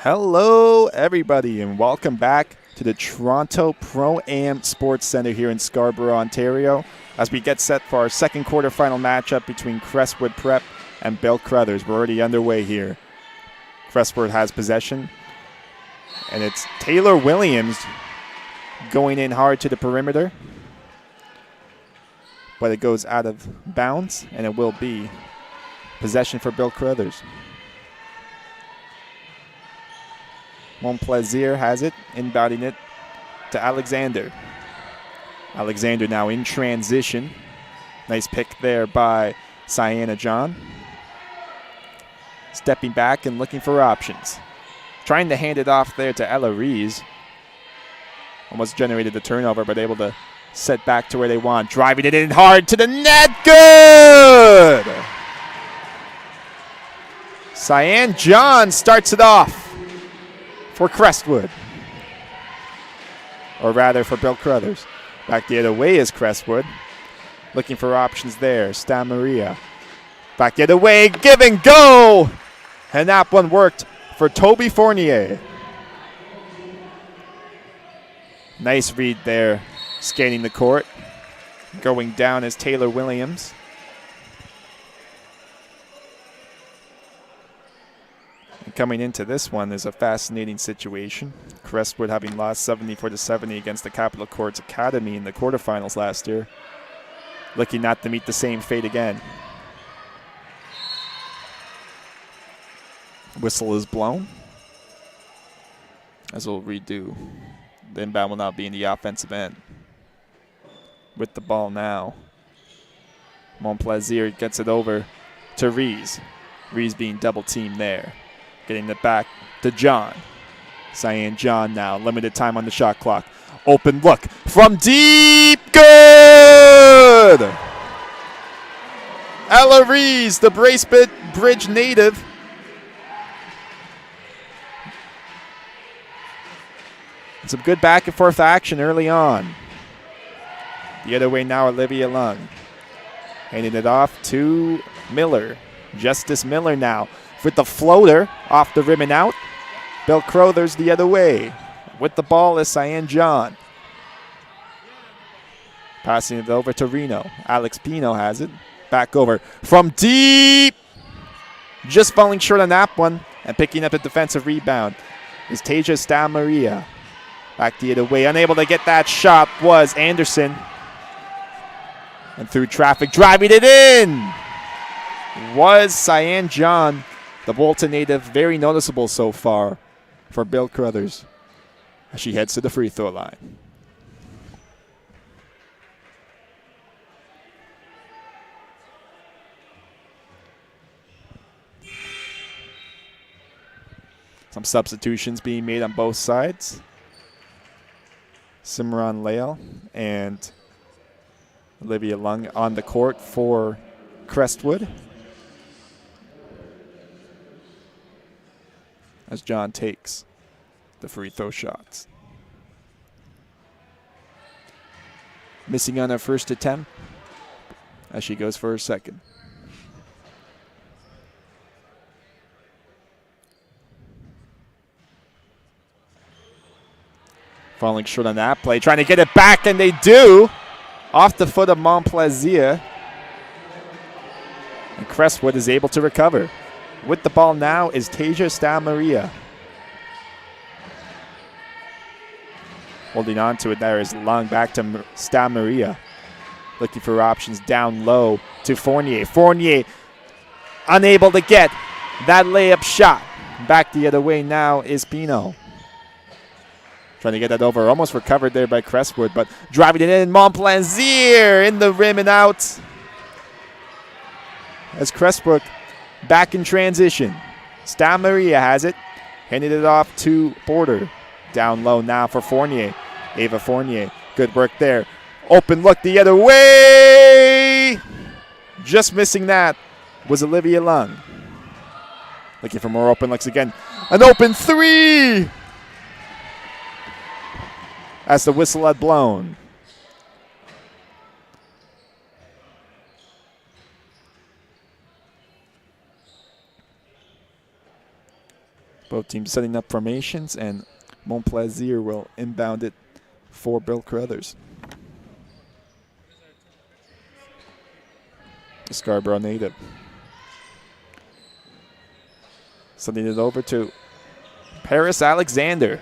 Hello, everybody, and welcome back to the Toronto Pro-Am Sports Centre here in Scarborough, Ontario, as we get set for our second quarterfinal matchup between Crestwood Prep and Bill Crothers. We're already underway here. Crestwood has possession, and it's Taylor Williams going in hard to the perimeter, but it goes out of bounds, and it will be possession for Bill Crothers. Montplaisir has it, inbounding it to Alexander. Alexander now in transition. Nice pick there by Sienna John. Stepping back and looking for options. Trying to hand it off there to Ella Rees. Almost generated the turnover, but able to set back to where they want. Driving it in hard to the net. Good! Sienna John starts it off for Crestwood. Or rather for Bill Crothers. Back the other way is Crestwood. Looking for options there. Stan Maria. Back the other way. Give and go! And that one worked for Toby Fournier. Nice read there. Scanning the court. Going down is Taylor Williams. Coming into this one is a fascinating situation. Crestwood having lost 74-70 against the Capital Courts Academy in the quarterfinals last year. Looking not to meet the same fate again. Whistle is blown. As we'll redo. The inbound will now be in the offensive end. With the ball now. Montplaisir gets it over to Rees. Rees being double teamed there. Getting it back to John. Sienna John now. Limited time on the shot clock. Open look from deep. Good! Ella Rees, the Bracebridge Bridge native. Some good back and forth action early on. The other way now, Olivia Lung. Handing it off to Miller. Justice Miller now. With the floater off the rim and out. Bill Crothers the other way. With the ball is Sienna John. Passing it over to Reno. Alex Pino has it. Back over from deep. Just falling short on that one. And picking up a defensive rebound is Tasia Stan Maria. Back the other way. Unable to get that shot was Anderson. And through traffic, driving it in was Sienna John. The Bolton native, very noticeable so far for Bill Crothers as she heads to the free throw line. Some substitutions being made on both sides. Simran Lael and Olivia Lung on the court for Crestwood. As John takes the free throw shots. Missing on her first attempt as she goes for her second. Falling short on that play, trying to get it back, and they do. Off the foot of Montplaisir. And Crestwood is able to recover. With the ball now is Tasia Stan Maria. Holding on to it there is Lung. Back to Stan Maria. Looking for options down low to Fournier. Fournier unable to get that layup shot. Back the other way now is Pino. Trying to get that over. Almost recovered there by Crestwood, but driving it in. Montplaisir in the rim and out. As Crestwood back in transition. Stan Maria has it. Handed it off to Porter. Down low now for Fournier. Ava Fournier. Good work there. Open look the other way. Just missing that was Olivia Lung. Looking for more open looks again. An open three. As the whistle had blown. Both teams setting up formations, and Montplaisir will inbound it for Bill Crothers. The Scarborough native. Sending it over to Paris Alexander.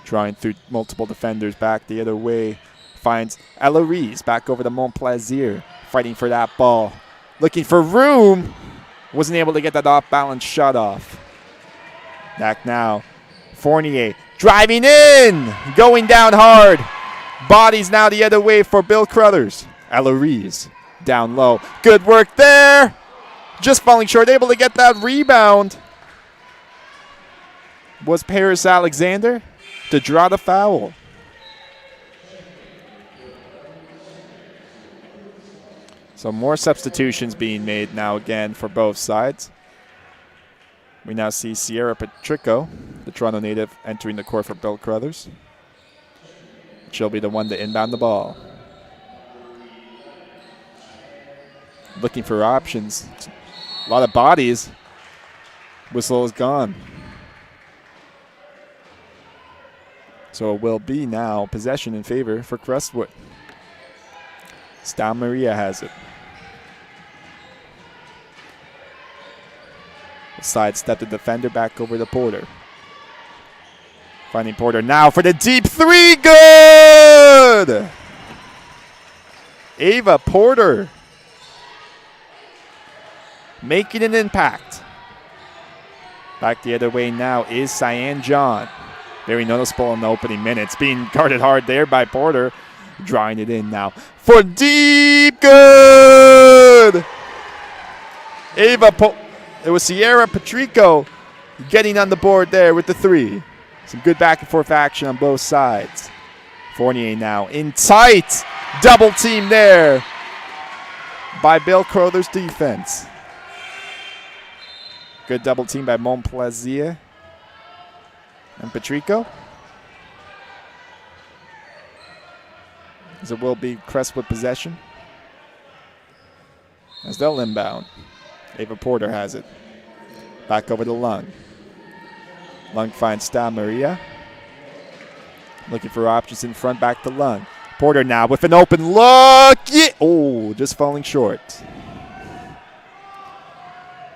Drawing through multiple defenders back the other way. Finds Eloise back over to Montplaisir. Fighting for that ball. Looking for room. Wasn't able to get that off-balance shot off. Back now. Fournier driving in. Going down hard. Bodies now the other way for Bill Crothers. Eloise down low. Good work there. Just falling short. Able to get that rebound. Was Paris Alexander to draw the foul. So more substitutions being made now again for both sides. We now see Sierra Patrico, the Toronto native, entering the court for Bill Crothers. She'll be the one to inbound the ball. Looking for options. A lot of bodies. Whistle is gone. So it will be now possession in favor for Crestwood. Stan Maria has it. Sidestep the defender back over to Porter. Finding Porter now for the deep three. Good! Ava Porter making an impact. Back the other way now is Cyan John. Very noticeable in the opening minutes. Being guarded hard there by Porter. Drawing it in now for deep. Good! It was Sierra Patrico getting on the board there with the three. Some good back and forth action on both sides. Fournier now in tight. Double team there by Bill Crothers' defense. Good double team by Montplaisir and Patrico. As it will be Crestwood possession. As they'll inbound. Ava Porter has it. Back over to Lung. Lung finds Stan Maria. Looking for options in front, back to Lung. Porter now with an open look. Yeah. Oh, just falling short.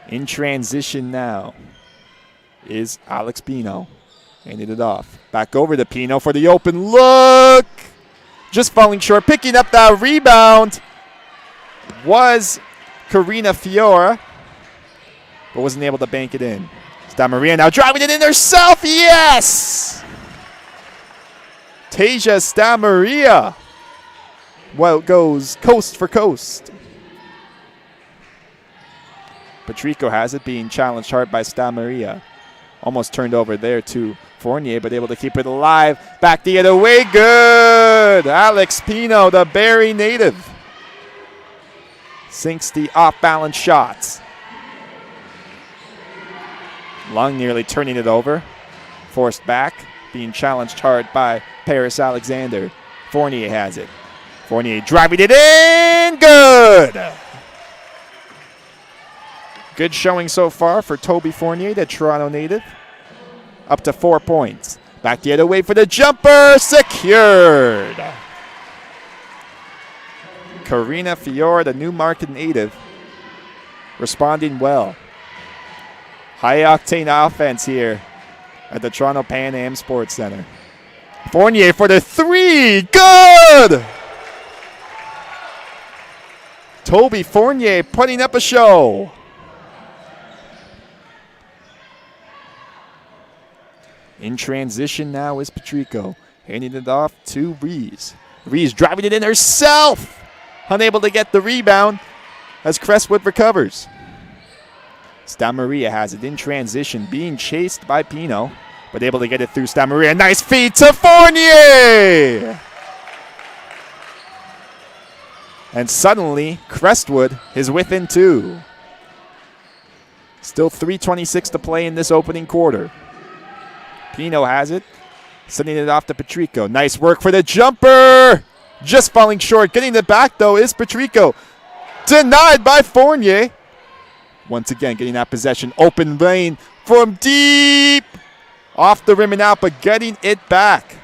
In transition now is Alex Pino. Handed it off. Back over to Pino for the open look. Just falling short. Picking up that rebound was Karina Fiora, but wasn't able to bank it in. Stan Maria now driving it in herself. Yes! Tasia Stan Maria. Well, it goes coast for coast. Patrico has it, being challenged hard by Stan Maria. Almost turned over there to Fournier, but able to keep it alive. Back the other way. Good! Alex Pino, the Barrie native. Sinks the off-balance shots. Lung nearly turning it over. Forced back. Being challenged hard by Paris Alexander. Fournier has it. Fournier driving it in. Good! Good showing so far for Toby Fournier, the Toronto native. Up to 4 points. Back the other way for the jumper. Secured. Karina Fiora, the Newmarket native, responding well. High-octane offense here at the Toronto Pan Am Sports Center. Fournier for the three. Good! Toby Fournier putting up a show. In transition now is Patrico. Handing it off to Rees. Rees driving it in herself. Unable to get the rebound as Crestwood recovers. Stan Maria has it in transition, being chased by Pino, but able to get it through Stan Maria. Nice feed to Fournier! And suddenly, Crestwood is within 2. Still 3:26 to play in this opening quarter. Pino has it, sending it off to Patrico. Nice work for the jumper! Just falling short. Getting it back, though, is Patrico. Denied by Fournier. Once again, getting that possession. Open lane from deep. Off the rim and out, but getting it back.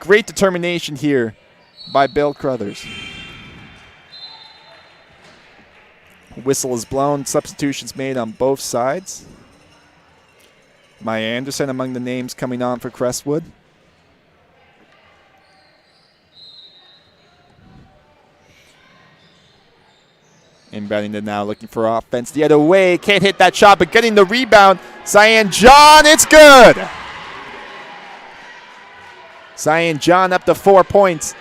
Great determination here by Bill Crothers. Whistle is blown. Substitutions made on both sides. Maya Anderson among the names coming on for Crestwood. Inbounding it now, looking for offense the other way. Can't hit that shot, but getting the rebound. Cyan John, it's good. Cyan John up to 4 points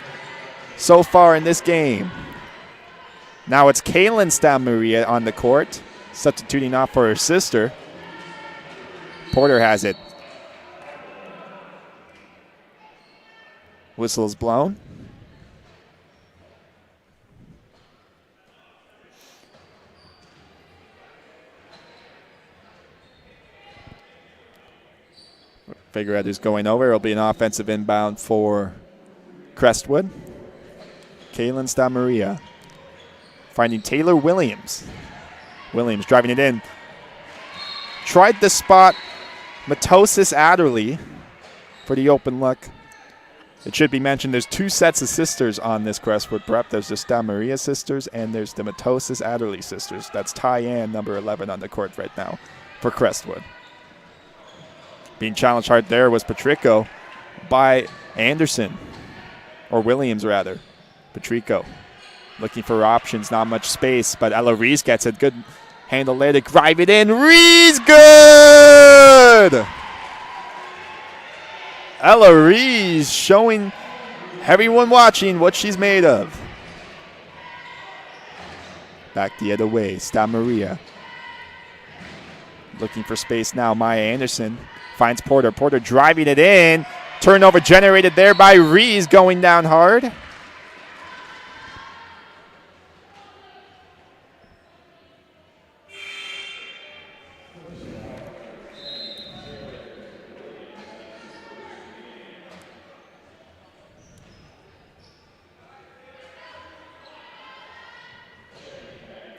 so far in this game. Now it's Kaylin Stammaria on the court, substituting off for her sister. Porter has it. Whistle's blown. Figure out who's going over. It'll be an offensive inbound for Crestwood. Kaylin Stammaria finding Taylor Williams. Williams driving it in. Tried to spot Matosis Adderley for the open look. It should be mentioned there's 2 sets of sisters on this Crestwood prep. There's the Stammaria sisters and there's the Matosis Adderley sisters. That's Tyann, number 11, on the court right now for Crestwood. Being challenged hard there was Patrico by Anderson, or Williams rather. Patrico looking for options, not much space, but Ella Reese gets it. Good handle there to drive it in. Reese, good! Ella Reese showing everyone watching what she's made of. Back the other way, Stammaria. Looking for space now, Maya Anderson. Finds Porter. Porter driving it in. Turnover generated there by Rees, going down hard.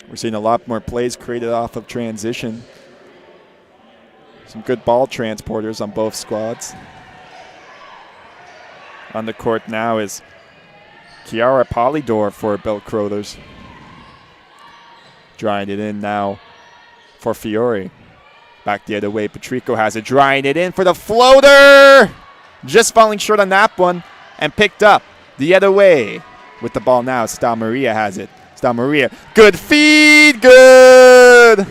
We're seeing a lot more plays created off of transition. Some good ball transporters on both squads. On the court now is Kiara Polydor for Bill Crothers. Drying it in now for Fiore. Back the other way, Patrico has it. Drying it in for the floater! Just falling short on that one and picked up the other way. With the ball now, Stammaria has it. Stammaria, good feed, good!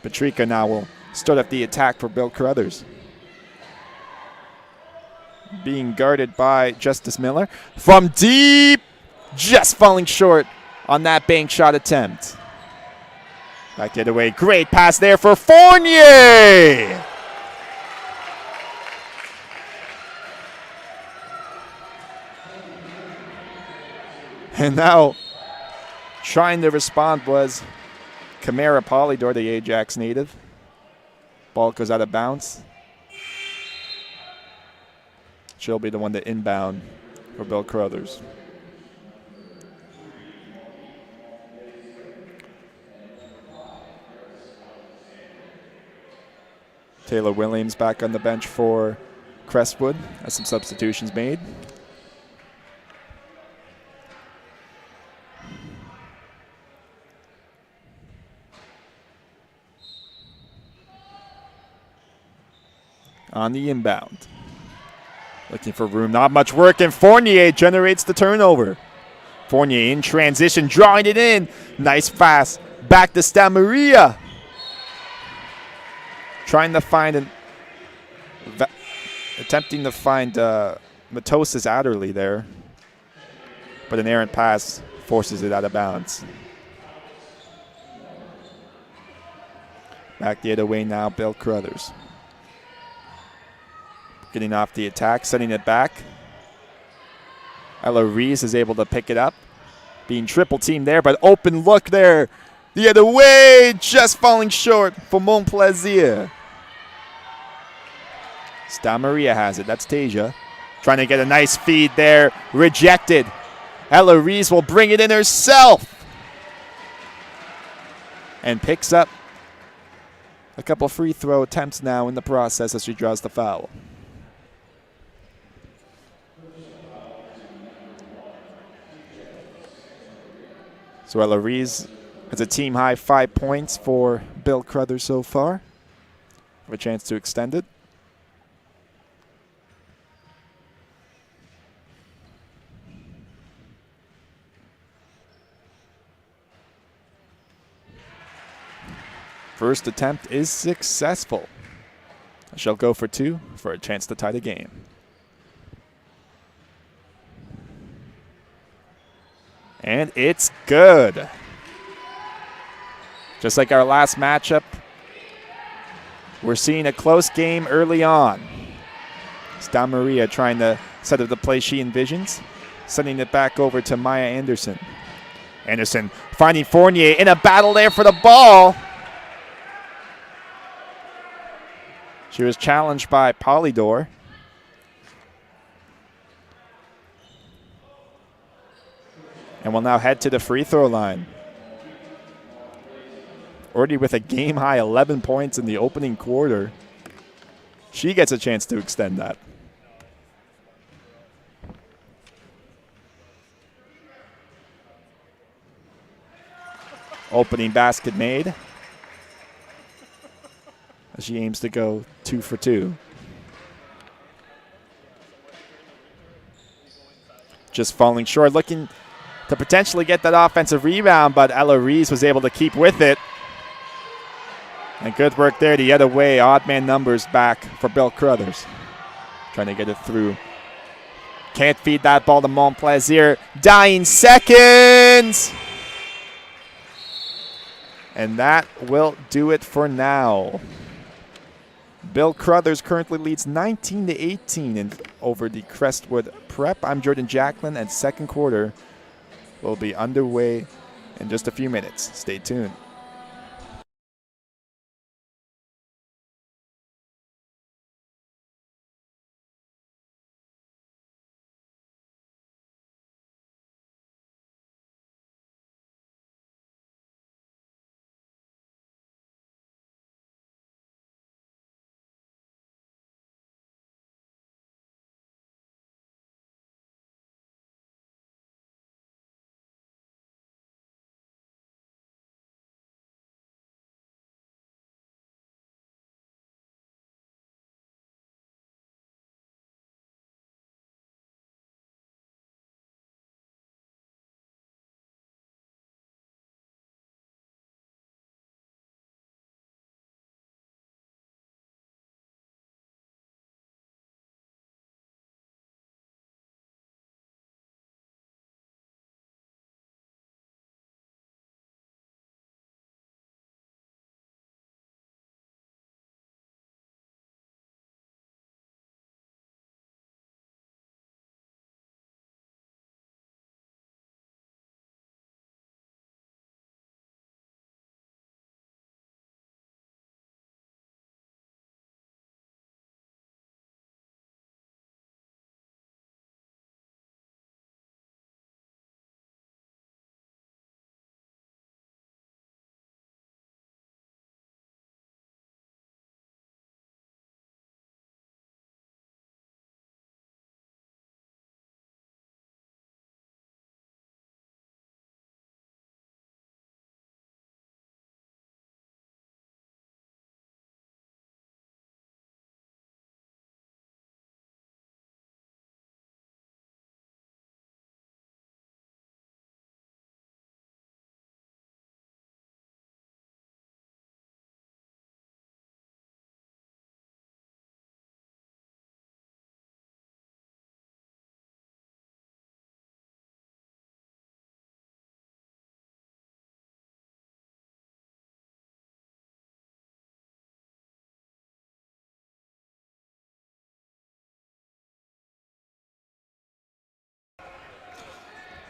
Patrico now will start up the attack for Bill Crothers. Being guarded by Justice Miller. From deep, just falling short on that bank shot attempt. Back the other way, great pass there for Fournier! And now, trying to respond was Kamara Polydor, the Ajax native. Ball goes out of bounds. She'll be the one to inbound for Bill Crothers. Taylor Williams back on the bench for Crestwood as some substitutions made. On the inbound. Looking for room, not much work, and Fournier generates the turnover. Fournier in transition, drawing it in. Nice pass. Back to Stammaria. Trying to find attempting to find Matosis Adderley there. But an errant pass forces it out of bounds. Back the other way now, Bill Crothers. Getting off the attack, setting it back. Ella Rees is able to pick it up. Being triple teamed there, but open look there. The other way, just falling short for Montplaisir. Stammaria has it. That's Tasia. Trying to get a nice feed there. Rejected Ella Reese will bring it in herself and picks up a couple free throw attempts now in the process as she draws the foul. So Ella Reese has a team high 5 points for Bill Crothers so far. Have a chance to extend it. First attempt is successful. She'll go for 2 for a chance to tie the game. And it's good. Just like our last matchup, we're seeing a close game early on. It's Maria trying to set up the play she envisions, sending it back over to Maya Anderson. Anderson finding Fournier in a battle there for the ball. She was challenged by Polydor. And will now head to the free throw line. Already with a game-high 11 points in the opening quarter. She gets a chance to extend that. Opening basket made. As she aims to go 2 for 2. Just falling short, looking to potentially get that offensive rebound, but Ella Reese was able to keep with it. And good work there the other way. Odd man numbers back for Bill Crothers. Trying to get it through. Can't feed that ball to Montplaisir. Dying seconds! And that will do it for now. Bill Crothers currently leads 19-18 over the Crestwood Prep. I'm Jordan Jacklin, and second quarter will be underway in just a few minutes. Stay tuned.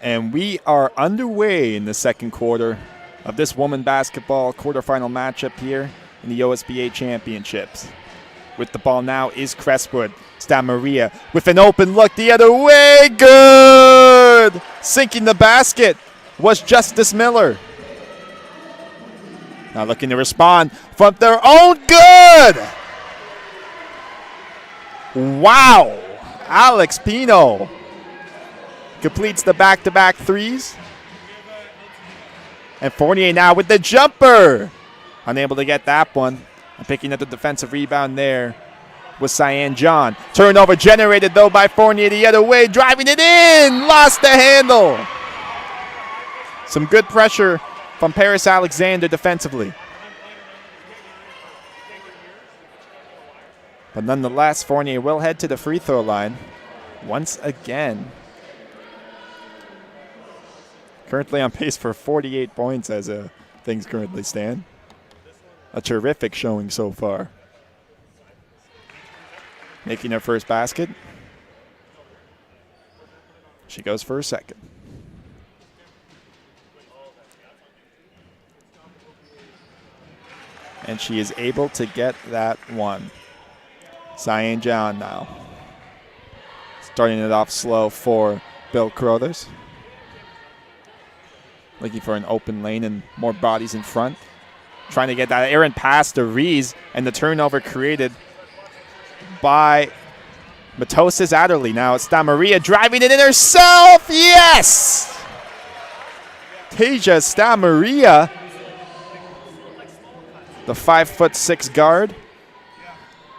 And we are underway in the second quarter of this women basketball quarterfinal matchup here in the OSBA Championships. With the ball now is Crestwood. Maria with an open look the other way. Good! Sinking the basket was Justice Miller. Now looking to respond from their own. Good! Wow! Alex Pino completes the back-to-back threes. And Fournier now with the jumper. Unable to get that one. And picking up the defensive rebound there was Cyan John. Turnover generated, though, by Fournier the other way. Driving it in. Lost the handle. Some good pressure from Paris Alexander defensively. But nonetheless, Fournier will head to the free throw line once again. Currently on pace for 48 points as things currently stand. A terrific showing so far. Making her first basket. She goes for her second. And she is able to get that one. Cyan John now. Starting it off slow for Bill Crothers. Looking for an open lane and more bodies in front. Trying to get that errant pass to Rees, and the turnover created by Matosis Adderley. Now it's Maria driving it in herself. Yes! Tasia Maria, the 5'6" guard.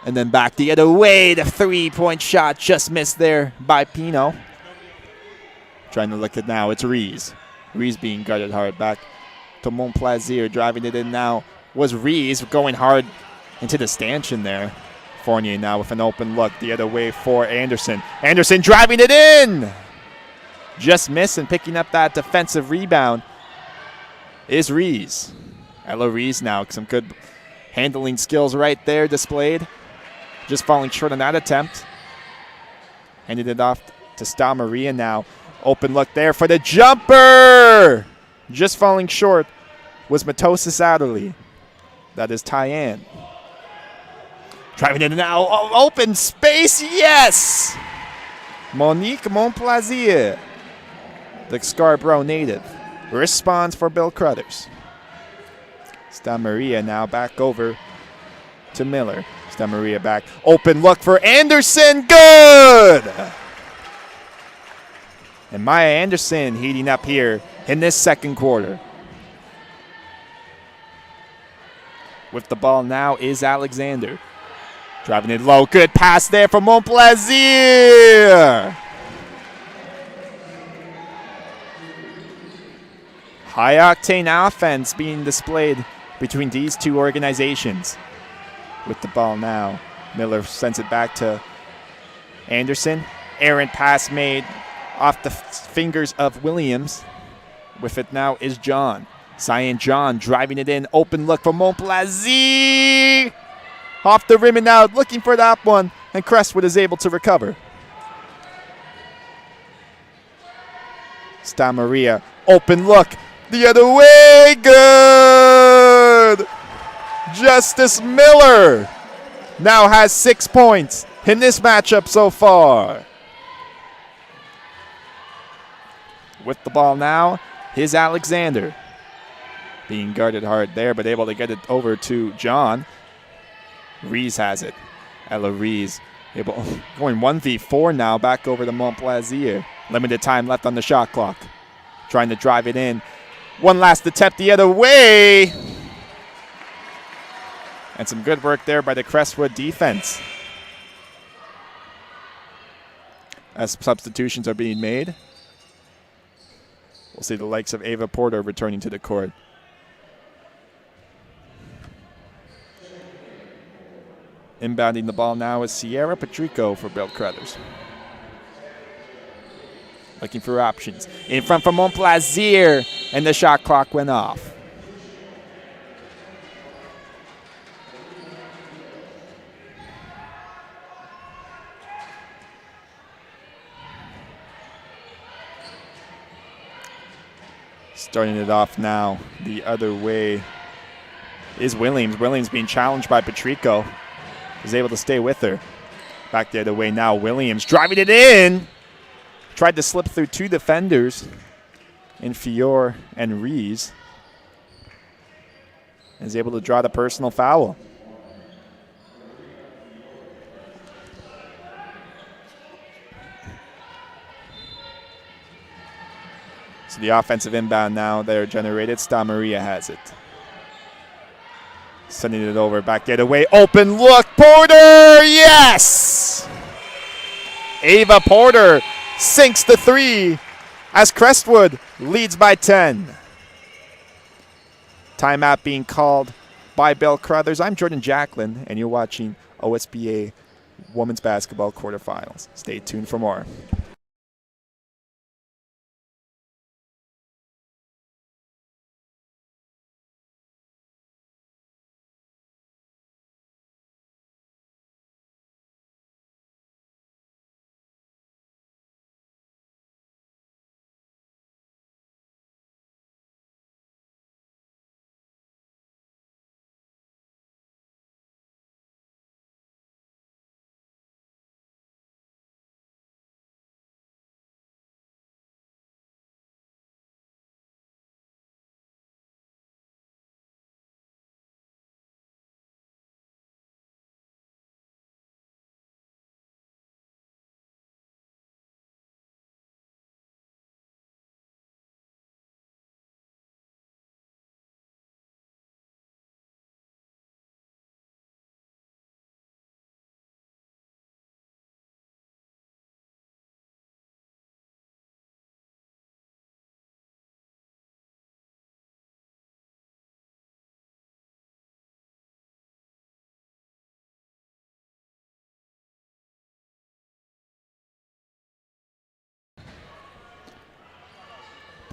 And then back the other way. The three-point shot just missed there by Pino. Trying to look at now. It's Rees. Rees being guarded hard. Back to Montplaisir. Driving it in now was Rees going hard into the stanchion there. Fournier now with an open look the other way for Anderson. Anderson driving it in. Just missing. Picking up that defensive rebound is Rees. Ella Rees now. Some good handling skills right there displayed. Just falling short on that attempt. Handed it off to Maria now. Open look there for the jumper. Just falling short was Matosis Adderley. That is Tyann. Driving it now. Oh, open space. Yes. Monique Montplaisir, the Scarborough native, responds for Bill Crothers. Maria now back over to Miller. Maria back. Open look for Anderson. Good! And Maya Anderson heating up here in this second quarter. With the ball now is Alexander. Driving it low. Good pass there from Montplaisir. High-octane offense being displayed between these two organizations. With the ball now, Miller sends it back to Anderson. Errant pass made off the fingers of Williams. With it now is John. Cyan John driving it in. Open look for Montplaisir. Off the rim and out, looking for that one. And Crestwood is able to recover. Maria, open look the other way. Good! Justice Miller now has 6 points in this matchup so far. With the ball now, here's Alexander. Being guarded hard there, but able to get it over to John. Rees has it. Ella Rees going 1v4 now, back over to Montplaisir. Limited time left on the shot clock. Trying to drive it in. One last attempt the other way. And some good work there by the Crestwood defense. As substitutions are being made. We'll see the likes of Ava Porter returning to the court. Inbounding the ball now is Sierra Patrico for Bill Crothers. Looking for options. In front from Montplaisir, and the shot clock went off. Starting it off now the other way is Williams. Williams being challenged by Patrico. is able to stay with her. Back the other way now, Williams driving it in. Tried to slip through two defenders in Fior and Rees. Is able to draw the personal foul. So the offensive inbound now they're generated. Maria has it. Sending it over back the other way. Open look. Porter. Yes! Ava Porter sinks the three as Crestwood leads by 10. Timeout being called by Bill Crothers. I'm Jordan Jacklin, and you're watching OSBA Women's Basketball Quarterfinals. Stay tuned for more.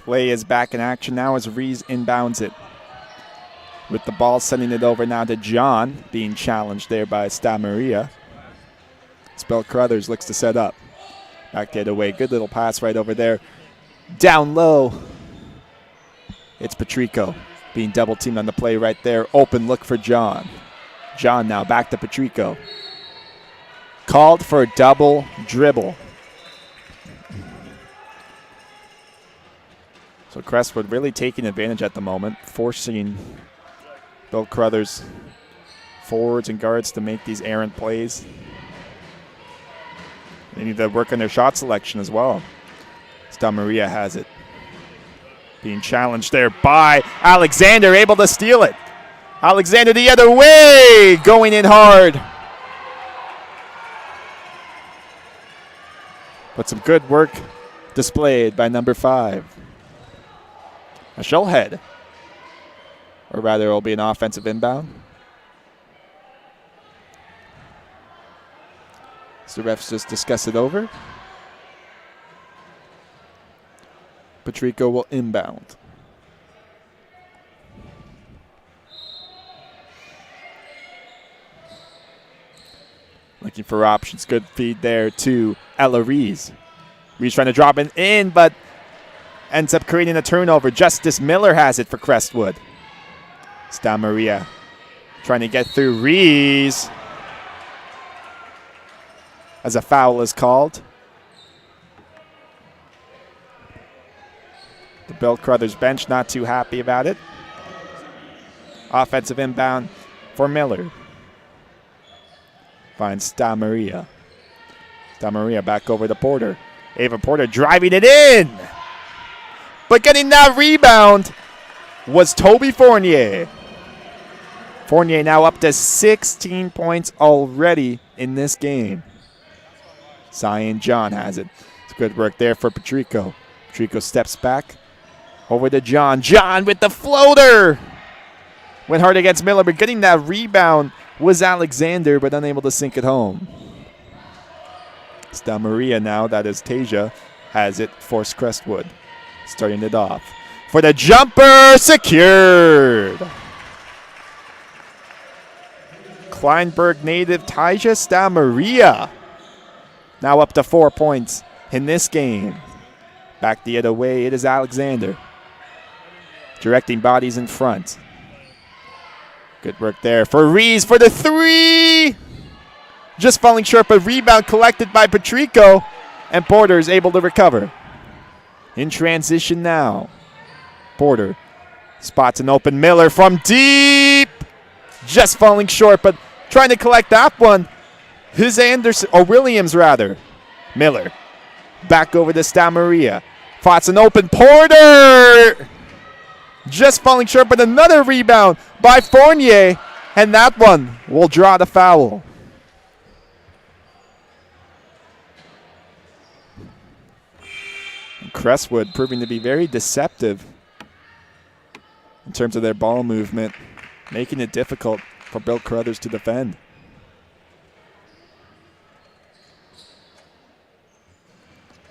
Play is back in action now as Rees inbounds it. With the ball sending it over now to John, being challenged there by Maria. Bill Crothers looks to set up. Back the other way. Good little pass right over there. Down low. It's Patrico being double teamed on the play right there. Open look for John. John now back to Patrico. Called for a double dribble. So Crestwood really taking advantage at the moment, forcing Bill Crothers forwards and guards to make these errant plays. They need to work on their shot selection as well. Maria has it. Being challenged there by Alexander, able to steal it. Alexander the other way, going in hard. But some good work displayed by number 5. A shell head. Or rather, it will be an offensive inbound. So the refs just discuss it over. Patrico will inbound. Looking for options. Good feed there to Ella Rees. Rees trying to drop it in, but ends up creating a turnover. Justice Miller has it for Crestwood. Maria trying to get through Rees as a foul is called. The Bill Crothers bench not too happy about it. Offensive inbound for Miller. Finds Maria. Maria back over to Porter. Ava Porter driving it in. But getting that rebound was Toby Fournier. Fournier now up to 16 points already in this game. Cyan John has it. It's good work there for Patrico. Patrico steps back over to John. John with the floater. Went hard against Miller, but getting that rebound was Alexander, but unable to sink it home. Maria now, that is Tasia, has it, forced Crestwood. Starting it off. For the jumper, secured. Kleinburg native Tasia Maria. Now up to 4 points in this game. Back the other way, it is Alexander. Directing bodies in front. Good work there for Rees for the three. just falling short, but rebound collected by Patrico, and Porter is able to recover. In transition now. Porter spots an open Miller from deep. Just falling short, but trying to collect that one. His Anderson, or Williams rather. Miller. Back over to Stamaria. Spots an open Porter. Just falling short, but another rebound by Fournier. And that one will draw the foul. Crestwood proving to be very deceptive in terms of their ball movement, making it difficult for Bill Crothers to defend.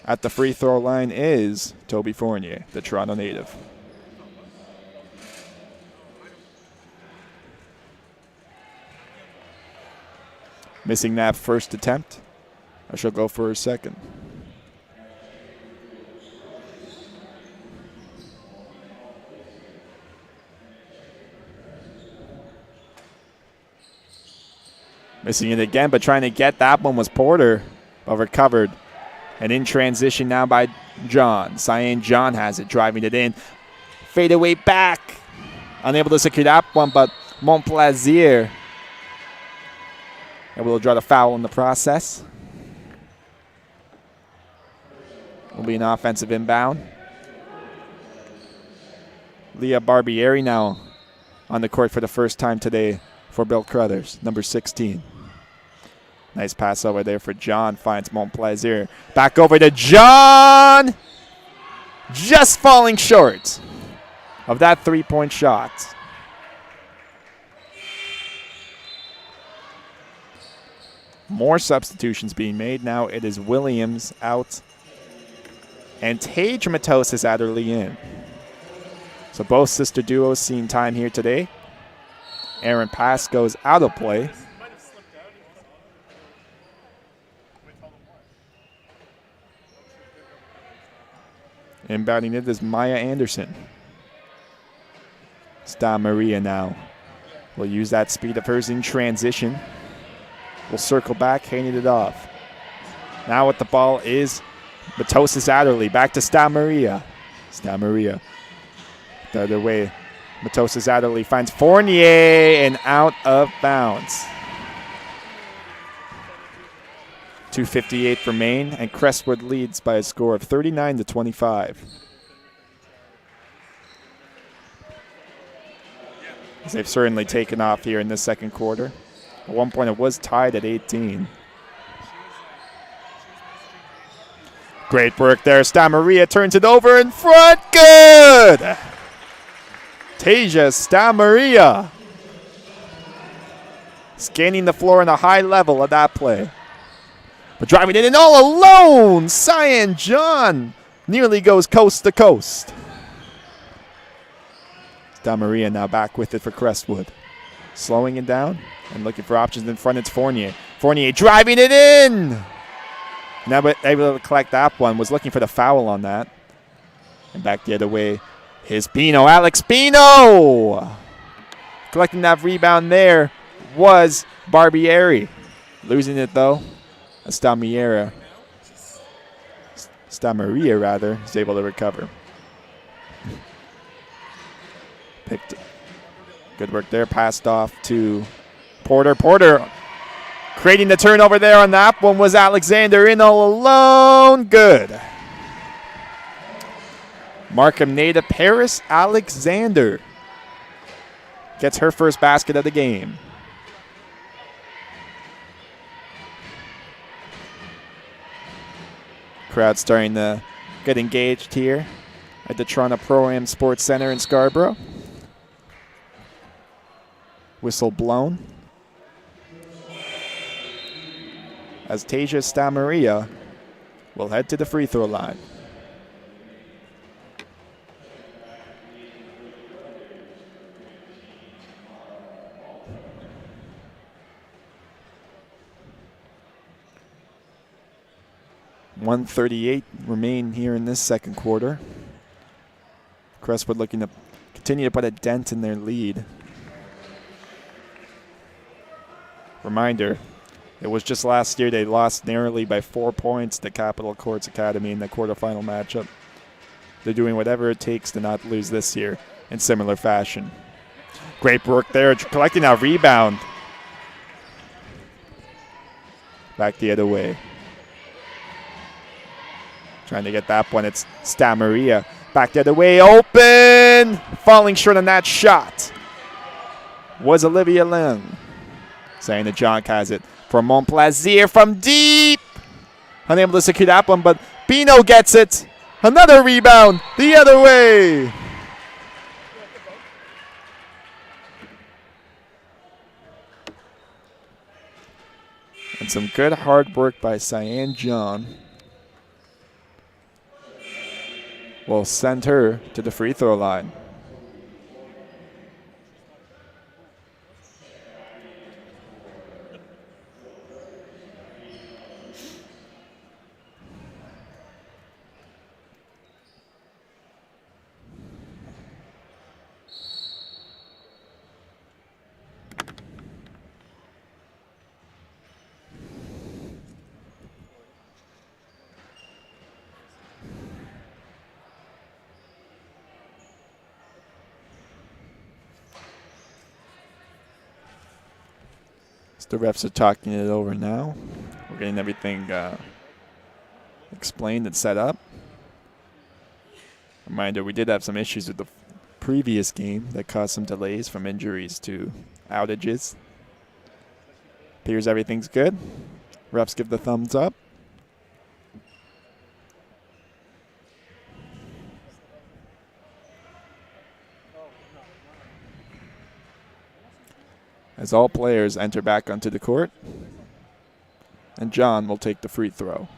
At the free throw line is Toby Fournier, the Toronto native. Missing that first attempt. I shall go for a second. Missing it again, but trying to get that one was Porter, but recovered. And in transition now by John. Cyan John has it, driving it in. Fade away back. Unable to secure that one, but Montplaisir able to draw the foul in the process. Will be an offensive inbound. Leah Barbieri now on the court for the first time today for Bill Crothers, number 16. Nice pass over there for John. Finds Montplaisir. Back over to John. Just falling short of that three-point shot. More substitutions being made. Now it is Williams out and Tage Matos Adderley in. So both sister duos seeing time here today. Aaron Pass goes out of play. Inbounding it is Maya Anderson. Sta Maria now will use that speed of hers in transition. Will circle back, handing it off. Now with the ball is Matosis Adderley. Back to Sta Maria. Sta Maria. The other way. Matosis Adderley finds Fournier and out of bounds. 2:58 remain, and Crestwood leads by a score of 39-25. As they've certainly taken off here in the second quarter. At one point it was tied at 18. Great work there. Stamaria turns it over in front. Good! Tasia Stamaria scanning the floor in a high level of that play. But driving it in all alone, Cyan John nearly goes coast to coast. Stamaria now back with it for Crestwood. Slowing it down and looking for options in front. It's Fournier. Fournier driving it in. Now able to collect that one. Was looking for the foul on that. And back the other way is Pino. Alex Pino. Collecting that rebound there was Barbieri. Losing it though. Stamaria rather is able to recover. Picked. Good work there. Passed off to Porter. Porter creating the turnover there on that one was Alexander in all alone. Good. Markham native Paris Alexander gets her first basket of the game. Crowd starting to get engaged here at the Toronto Pro-Am Sports Center in Scarborough. Whistle blown. As Tasia Stamaria will head to the free throw line. .138 remain here in this second quarter. Crestwood looking to continue to put a dent in their lead. Reminder, It was just last year they lost narrowly by 4 points to Capital Courts Academy in the quarterfinal matchup. They're doing whatever it takes to not lose this year in similar fashion. Great work there, collecting that rebound. Back the other way. Trying to get that one. It's Stamaria. Back the other way. Open! Falling short on that shot was Olivia Ling. Saying that John has it for Montplaisir from deep. Unable to secure that one, but Pino gets it. Another rebound the other way. And some good hard work by Cyan John will send her to the free throw line. The refs are talking it over now. We're getting everything explained and set up. Reminder, we did have some issues with the previous game that caused some delays from injuries to outages. Appears everything's good. Refs give the thumbs up. As all players enter back onto the court, and John will take the free throw.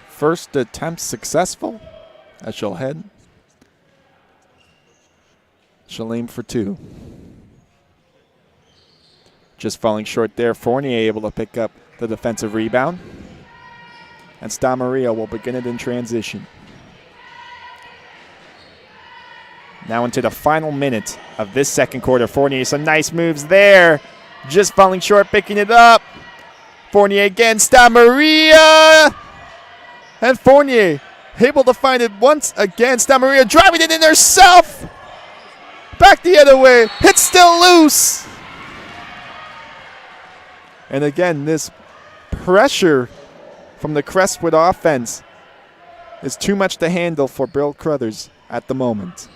First attempt successful as she'll head. She'll aim for 2. Just falling short there. Fournier able to pick up the defensive rebound. And Stamaria will begin it in transition. Now into the final minute of this second quarter. Fournier, some nice moves there. Just falling short, picking it up. Fournier again, Stamaria. And Fournier able to find it once again. Stamaria driving it in herself. Back the other way. It's still loose. And again, this pressure from the Crestwood offense is too much to handle for Bill Crothers at the moment.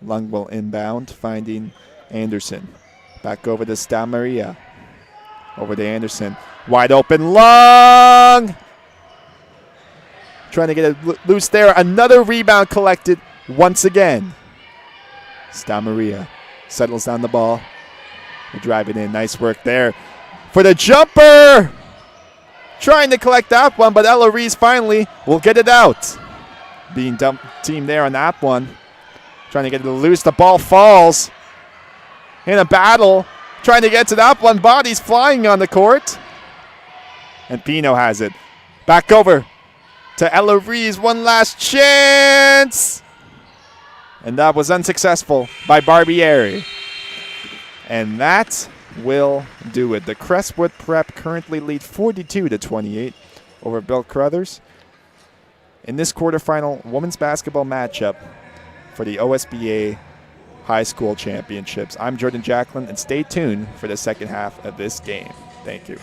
Lung will inbound, finding Anderson. Back over to Stamaria. Over to Anderson. Wide open, Lung! Trying to get it loose there. Another rebound collected once again. Stamaria settles down the ball. We'll drive it in. Nice work there for the jumper. Trying to collect that one, but Ella Reese finally will get it out. Being dumped team there on that one. Trying to get it loose. The ball falls in a battle. Trying to get to that one. Bodies flying on the court. And Pino has it. Back over to Ella Reese. One last chance. And that was unsuccessful by Barbieri. And that will do it. The Crestwood Prep currently lead 42-28 over Bill Crothers in this quarterfinal women's basketball matchup for the OSBA High School Championships. I'm Jordan Jacklin, and stay tuned for the second half of this game. Thank you.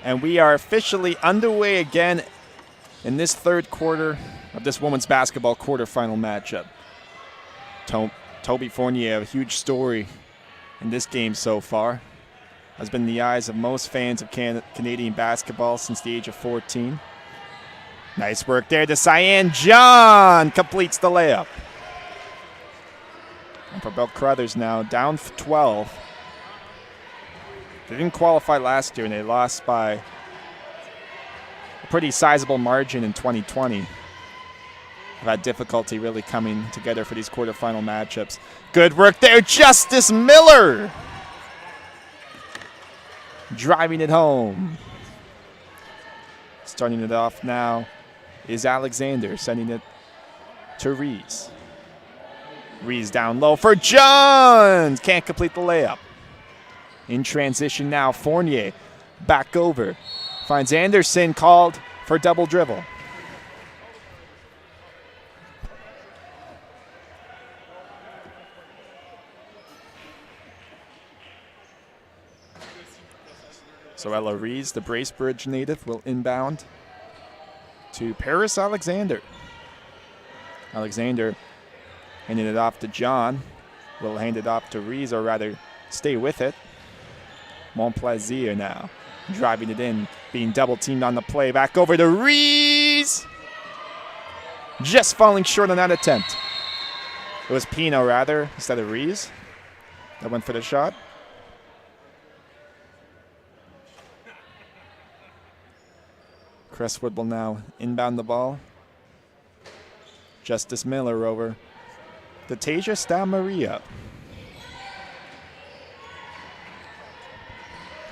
And we are officially underway again in this third quarter of this women's basketball quarterfinal matchup. Toby Fournier, a huge story in this game so far, has been in the eyes of most fans of Canadian basketball since the age of 14. Nice work there to Cyan John, completes the layup. And for Crothers now, down 12. They didn't qualify last year, and they lost by a pretty sizable margin in 2020. They've had difficulty really coming together for these quarterfinal matchups. Good work there, Justice Miller! Driving it home. Starting it off now is Alexander, sending it to Rees. Rees down low for Johns! Can't complete the layup. In transition now, Fournier back over. Finds Anderson, called for double dribble. So Ella Rees, the Bracebridge native, will inbound to Paris Alexander. Alexander handing it off to John. Will hand it off to Rees, or rather stay with it. Montplaisir now driving it in, being double teamed on the play. Back over to Rees. Just falling short on that attempt. It was Pino, rather, instead of Rees that went for the shot. Crestwood will now inbound the ball. Justice Miller over to Tasia Stamaria.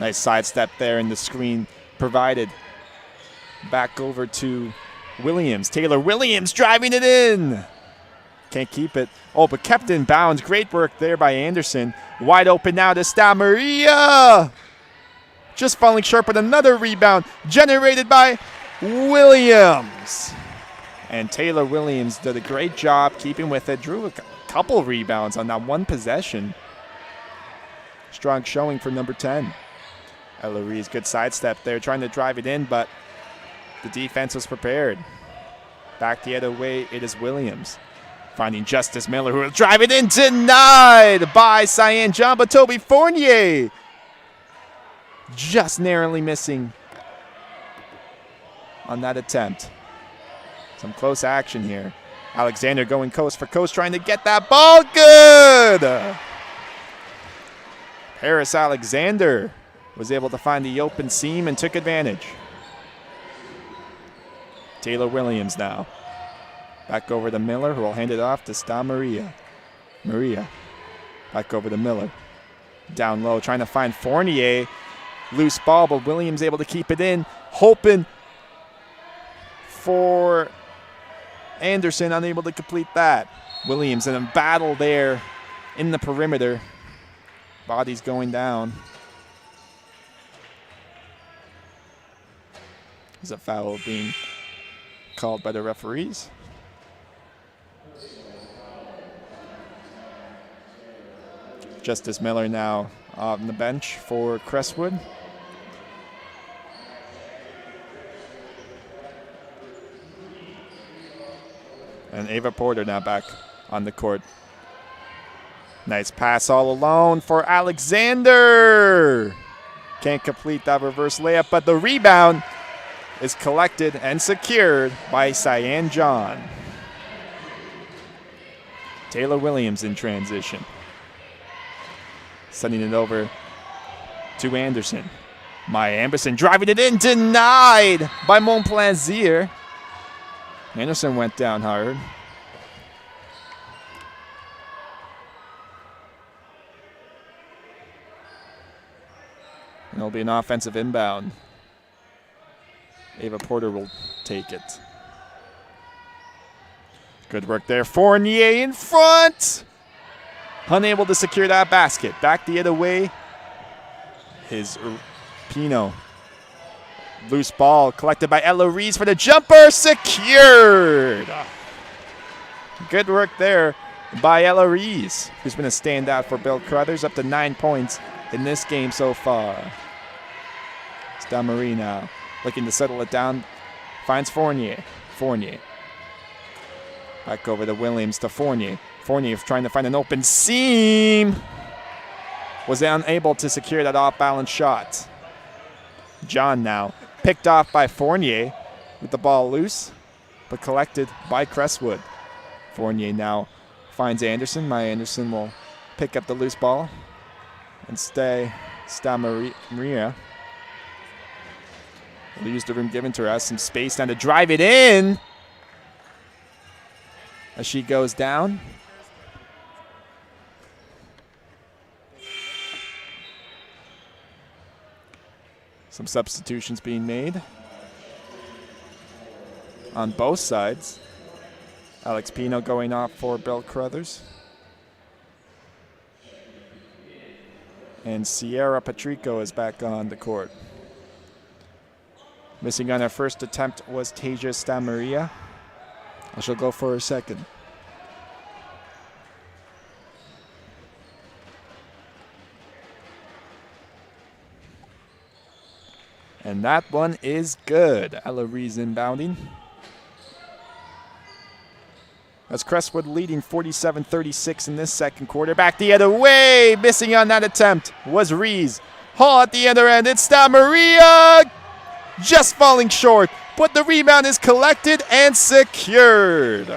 Nice sidestep there, and the screen provided. Back over to Williams. Taylor Williams driving it in. Can't keep it. Oh, but kept in bounds. Great work there by Anderson. Wide open now to Stamaria. Just falling short, but another rebound generated by Williams. And Taylor Williams did a great job keeping with it. Drew a couple rebounds on that one possession. Strong showing for number 10. Ella Rees, good sidestep there, trying to drive it in, but the defense was prepared. Back the other way, it is Williams. Finding Justice Miller, who will drive it in, denied by Cyan John, but Toby Fournier just narrowly missing on that attempt. Some close action here. Alexander going coast for coast, trying to get that ball. Good! Paris Alexander was able to find the open seam and took advantage. Taylor Williams now. Back over to Miller, who will hand it off to Stamaria. Maria. Back over to Miller. Down low, trying to find Fournier. Loose ball, but Williams able to keep it in. Hoping for Anderson, unable to complete that. Williams in a battle there in the perimeter. Bodies going down. There's a foul being called by the referees. Justice Miller now on the bench for Crestwood. And Ava Porter now back on the court. Nice pass all alone for Alexander. Can't complete that reverse layup, but the rebound is collected and secured by Cyan John. Taylor Williams in transition. Sending it over to Anderson. Maya Anderson driving it in, denied by Montplaisir. Anderson went down hard. And it'll be an offensive inbound. Ava Porter will take it. Good work there. Fournier in front. Unable to secure that basket. Back the other way is Pino. Loose ball collected by Ella Rees for the jumper. Secured. Good work there by Ella Rees, who's been a standout for Bill Crothers, up to 9 points in this game so far. Damarie now looking to settle it down. Finds Fournier. Fournier. Back over to Williams to Fournier. Fournier trying to find an open seam. Was unable to secure that off-balance shot. John now picked off by Fournier with the ball loose, but collected by Crestwood. Fournier now finds Anderson. Maya Anderson will pick up the loose ball and stay Maria. Will use the room given to her. Has some space now to drive it in as she goes down. Some substitutions being made on both sides. Alex Pino going off for Bill Crothers. And Sierra Patrico is back on the court. Missing on her first attempt was Tasia Stamaria. She'll go for her second. And that one is good. Ella Rees inbounding. As Crestwood leading 47-36 in this second quarter. Back the other way. Missing on that attempt was Rees. Hall at the other end. It's Stamaria. Just falling short. But the rebound is collected and secured.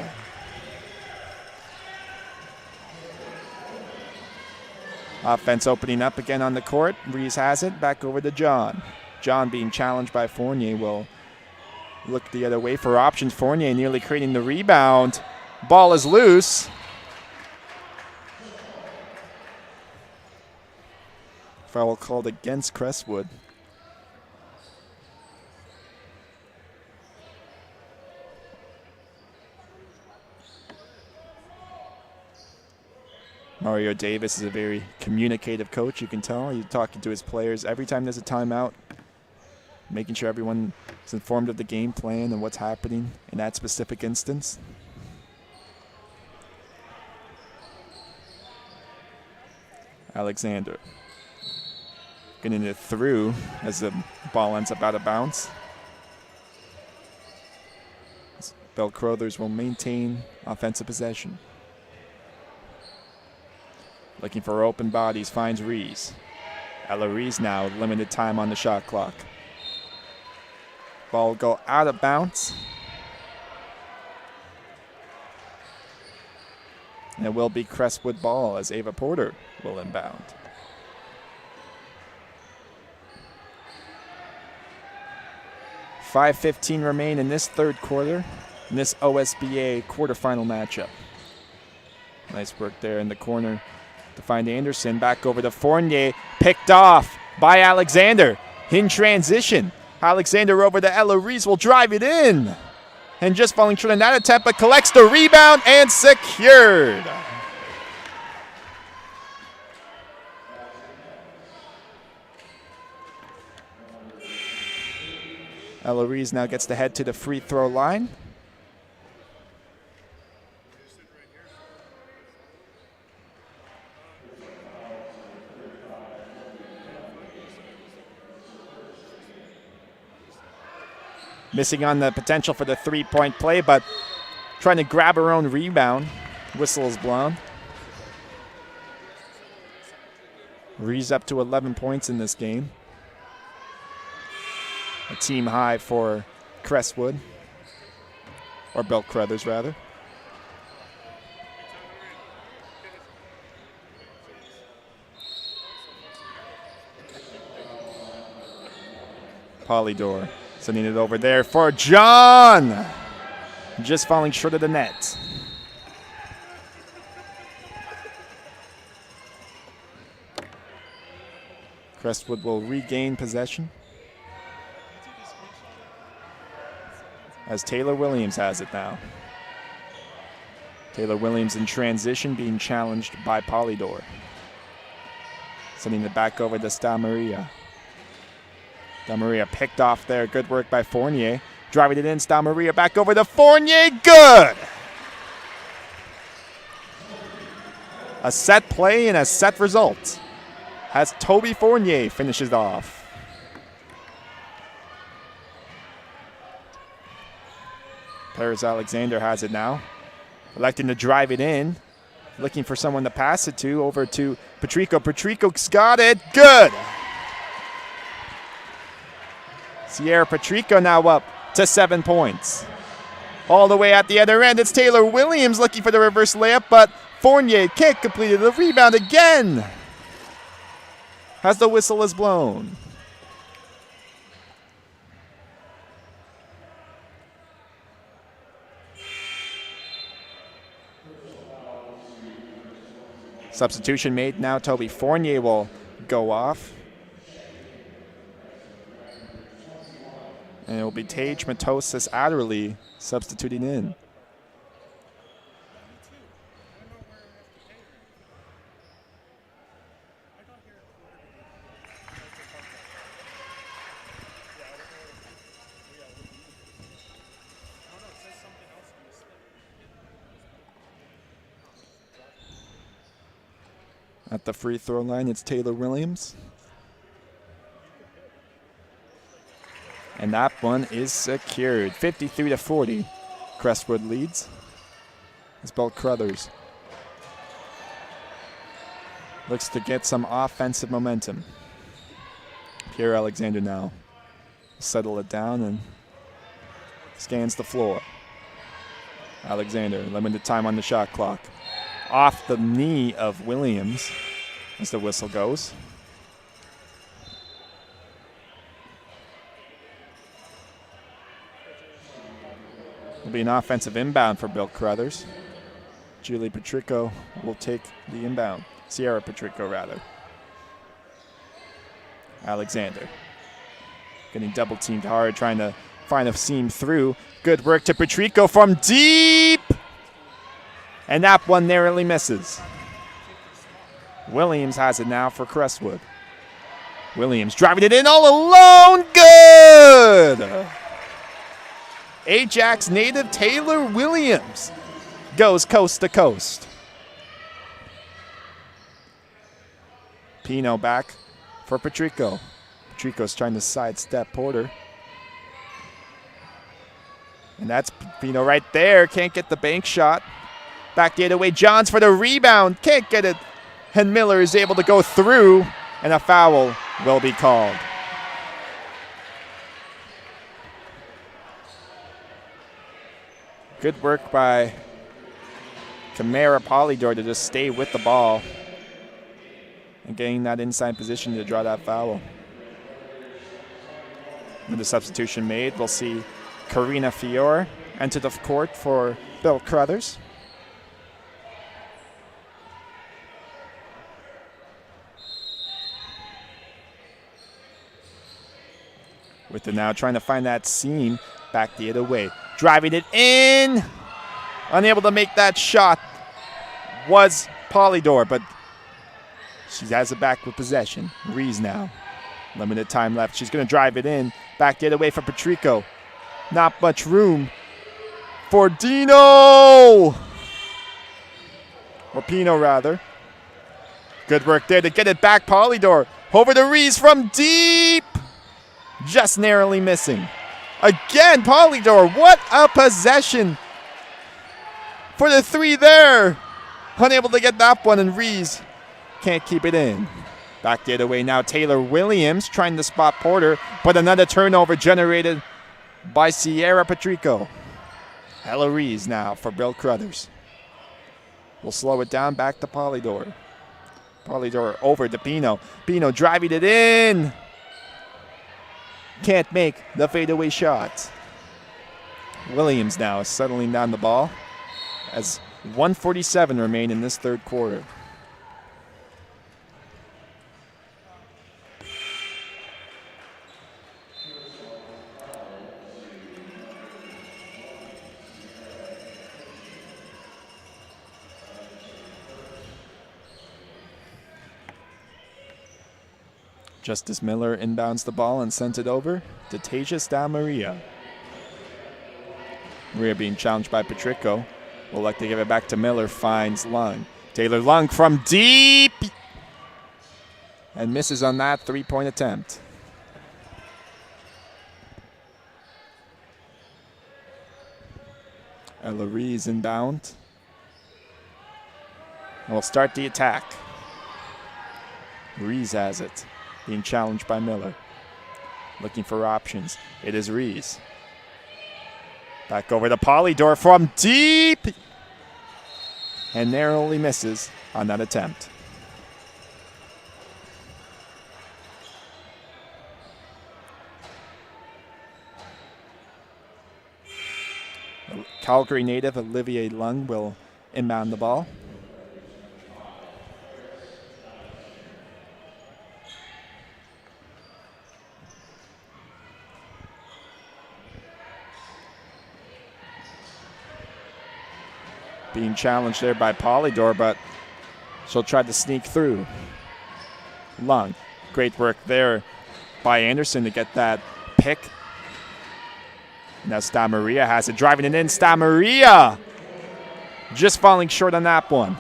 Offense opening up again on the court. Rees has it. Back over to John. John being challenged by Fournier will look the other way for options. Fournier nearly creating the rebound. Ball is loose. Foul called against Crestwood. Mario Davis is a very communicative coach, you can tell. He's talking to his players every time there's a timeout, making sure everyone is informed of the game plan and what's happening in that specific instance. Alexander getting it through as the ball ends up out of bounds. Bill Crothers will maintain offensive possession. Looking for open bodies, finds Rees. Ella Rees now, limited time on the shot clock. Ball will go out of bounds. And it will be Crestwood ball as Ava Porter will inbound. .5:15 remain in this third quarter in this OSBA quarterfinal matchup. Nice work there in the corner to find Anderson. Back over to Fournier. Picked off by Alexander. In transition. Alexander over to Ella Rees will drive it in. And just falling short on that attempt, but collects the rebound and secured. Ella Rees now gets to head to the free throw line. Missing on the potential for the three-point play, but trying to grab her own rebound. Whistle is blown. Rees up to 11 points in this game. A team high for Crestwood, or Bill Crothers rather. Polydor sending it over there for John. Just falling short of the net. Crestwood will regain possession as Taylor Williams has it now. Taylor Williams in transition being challenged by Polydor. Sending it back over to Stamaria. Stamaria picked off there. Good work by Fournier. Driving it in. Stamaria back over to Fournier. Good! A set play and a set result as Toby Fournier finishes off. Paris Alexander has it now. Electing to drive it in. Looking for someone to pass it to. Over to Patrico. Patrico's got it. Good. Sierra Patrico now up to 7 points. All the way at the other end, it's Taylor Williams looking for the reverse layup, but Fournier can't complete it. The rebound again as the whistle is blown. Substitution made now. Toby Fournier will go off. And it will be Tage Matosis Adderley substituting in. At the free throw line, it's Taylor Williams. And that one is secured. 53-40. Crestwood leads. It's Bill Crothers. Looks to get some offensive momentum. Pierre Alexander now settle it down and scans the floor. Alexander, limited time on the shot clock. Off the knee of Williams as the whistle goes. Will be an offensive inbound for Bill Crothers. Julie Patrico will take the inbound. Sierra Patrico, rather. Alexander getting double teamed hard, trying to find a seam through. Good work to Patrico from deep. And that one narrowly misses. Williams has it now for Crestwood. Williams driving it in all alone. Good. Ajax native Taylor Williams goes coast to coast. Pino back for Patrico. Patrico's trying to sidestep Porter. And that's Pino right there. Can't get the bank shot. Back the other way. Johns for the rebound. Can't get it. And Miller is able to go through. And a foul will be called. Good work by Camara Polydor to just stay with the ball and getting that inside position to draw that foul. With the substitution made, we'll see Karina Fiore enter the court for Bill Crothers. With the now trying to find that seam back the other way. Driving it in. Unable to make that shot was Polydor, but she has it back with possession. Rees now. Limited time left. She's going to drive it in. Back the other way for Patrico. Not much room for Dino. Or Pino, rather. Good work there to get it back. Polydor over to Rees from deep. Just narrowly missing. Again, Polydor, what a possession for the three there. Unable to get that one, and Rees can't keep it in. Back the other way now, Taylor Williams trying to spot Porter, but another turnover generated by Sierra Patrico. Ella Rees now for Bill Crothers. We'll slow it down, back to Polydor. Polydor over to Pino. Pino driving it in. Can't make the fadeaway shot. Williams now is settling down the ball as 1:47 remain in this third quarter. Justice Miller inbounds the ball and sent it over to Tejas Maria. Maria being challenged by Patrico. Will like to give it back to Miller. Finds Lung. Taylor Lung from deep. And misses on that three-point attempt. Ellery's inbound. And we'll start the attack. Rees has it, being challenged by Miller. Looking for options. It is Rees. Back over to Polydor from deep. And narrowly misses on that attempt. Calgary native Olivier Lung will inbound the ball. Being challenged there by Polydor, but she'll try to sneak through. Lung, great work there by Anderson to get that pick. Now Stamaria has it, driving it in. Stamaria just falling short on that one.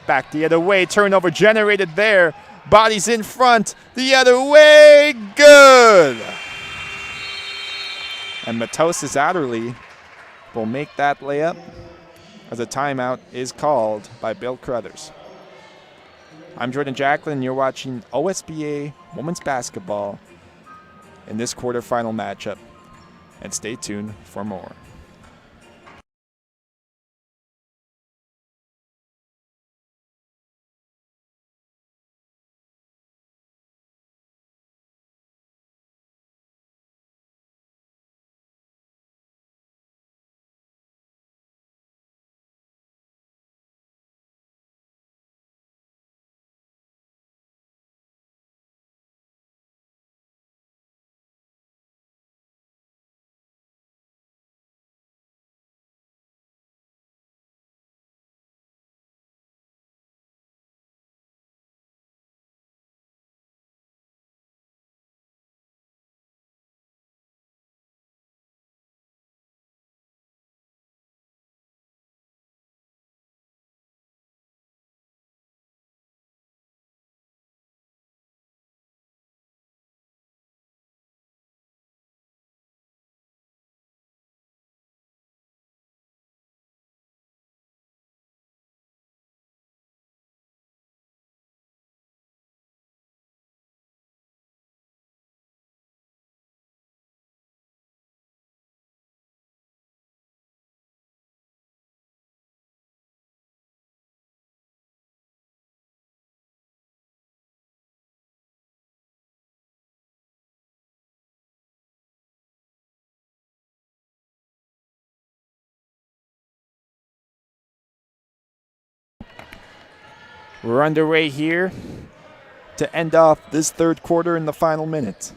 Back the other way, turnover generated there. Bodies in front, the other way, good. And Matosas Adderley will make that layup as a timeout is called by Bill Crothers. I'm Jordan Jacklin, and you're watching OSBA Women's Basketball in this quarterfinal matchup. And stay tuned for more. We're underway here to end off this third quarter in the final minute.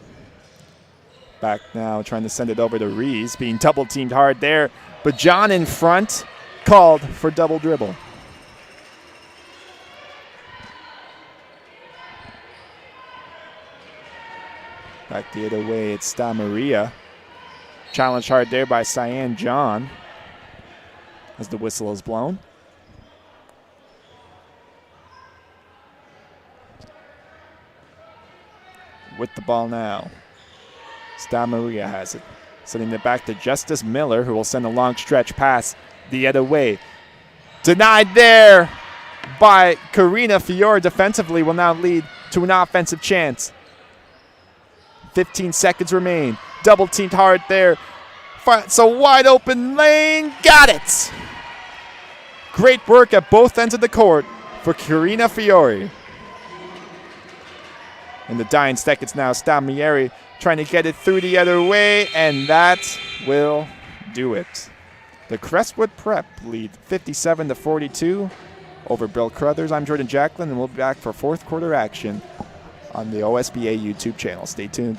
Back now, trying to send it over to Rees, being double teamed hard there. But John in front, called for double dribble. Back the other way, it's Stamaria. Challenged hard there by Cyan John as the whistle is blown. With the ball now. Stamaria has it. Sending it back to Justice Miller, who will send a long stretch pass the other way. Denied there by Karina Fiore defensively, will now lead to an offensive chance. 15 seconds remain. Double teamed hard there. It's a wide open lane. Got it. Great work at both ends of the court for Karina Fiore. In the dying seconds now, Stamieri trying to get it through the other way, and that will do it. The Crestwood Prep lead 57-42 over Bill Crothers. I'm Jordan Jacklin, and we'll be back for fourth quarter action on the OSBA YouTube channel. Stay tuned.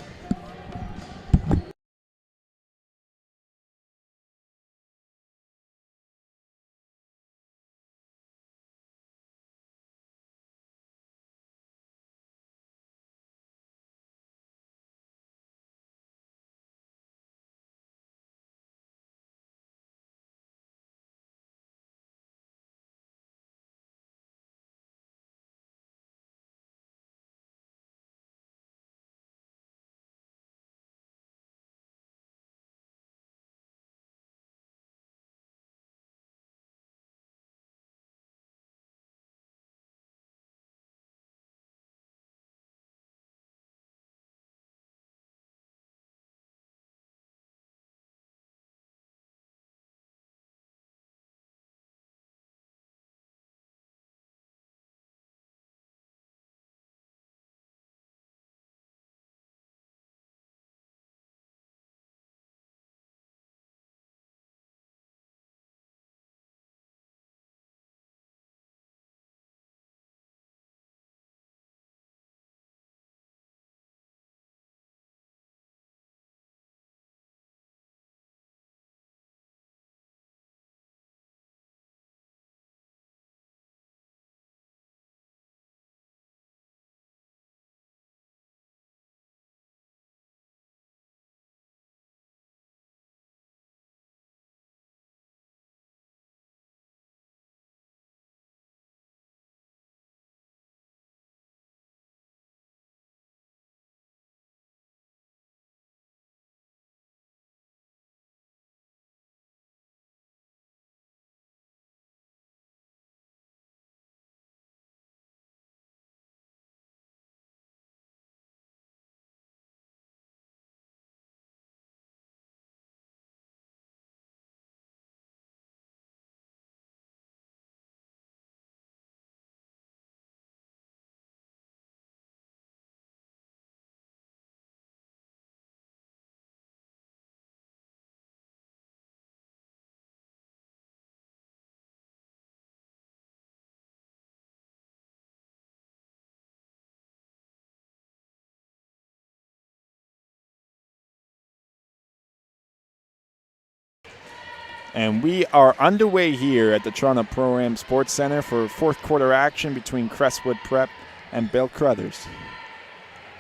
And we are underway here at the Toronto Pro-Am Sports Center for fourth quarter action between Crestwood Prep and Bill Crothers.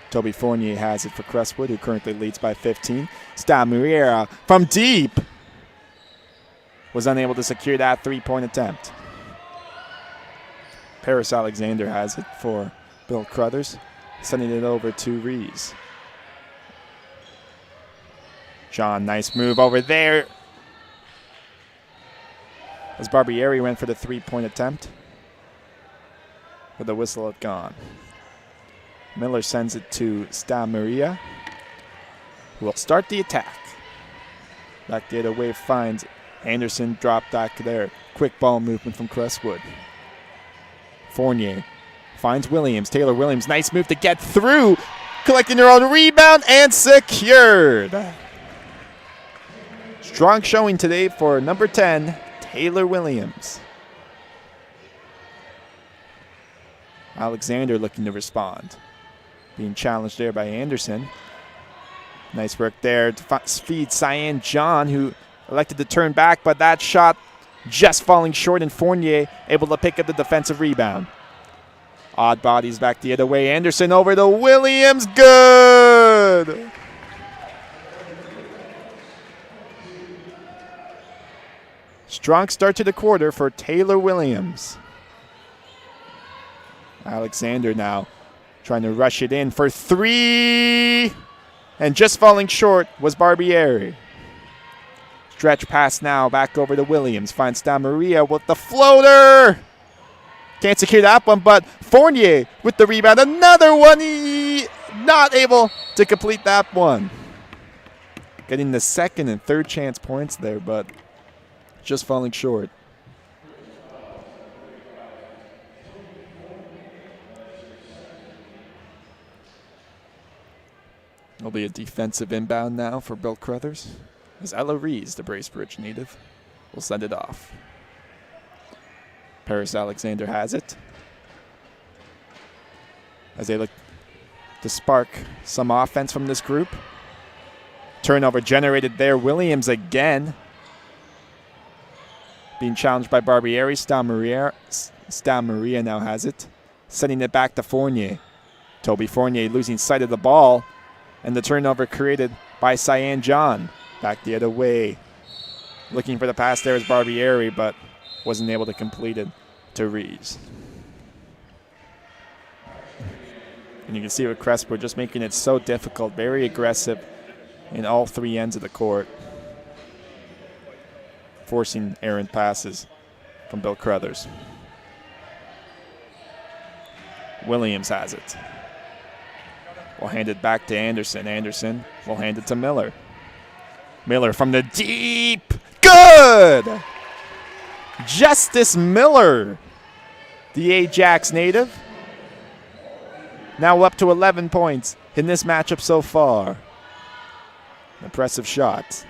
Toby Fournier has it for Crestwood, who currently leads by 15. Stamariera from deep was unable to secure that three-point attempt. Paris Alexander has it for Bill Crothers, sending it over to Rees. John, nice move over there, as Barbieri went for the three-point attempt, but the whistle had gone. Miller sends it to Stamaria, who will start the attack. Back the other way finds Anderson, drop back there. Quick ball movement from Crestwood. Fournier finds Williams. Taylor Williams, nice move to get through. Collecting her own rebound and secured. Strong showing today for number 10, Taylor Williams. Alexander looking to respond. Being challenged there by Anderson. Nice work there to feed Cyan John, who elected to turn back, but that shot just falling short, and Fournier able to pick up the defensive rebound. Odd bodies back the other way. Anderson over to Williams. Good! Strong start to the quarter for Taylor Williams. Alexander now trying to rush it in for three. And just falling short was Barbieri. Stretch pass now back over to Williams. Finds Stamaria with the floater. Can't secure that one, but Fournier with the rebound. Another one. He not able to complete that one. Getting the second and third chance points there, but just falling short. It'll be a defensive inbound now for Bill Crothers, as Ella Rees, the Bracebridge native, will send it off. Paris Alexander has it, as they look to spark some offense from this group. Turnover generated there. Williams again being challenged by Barbieri. Stamaria now has it, sending it back to Fournier. Toby Fournier losing sight of the ball, and the turnover created by Cyan John. Back the other way. Looking for the pass there is Barbieri, but wasn't able to complete it to Rees. And you can see with Crestwood just making it so difficult, very aggressive in all three ends of the court, forcing errant passes from Bill Crothers. Williams has it. Will hand it back to Anderson. Anderson will hand it to Miller. Miller from the deep. Good! Justice Miller, the Ajax native, now up to 11 points in this matchup so far. Impressive shot.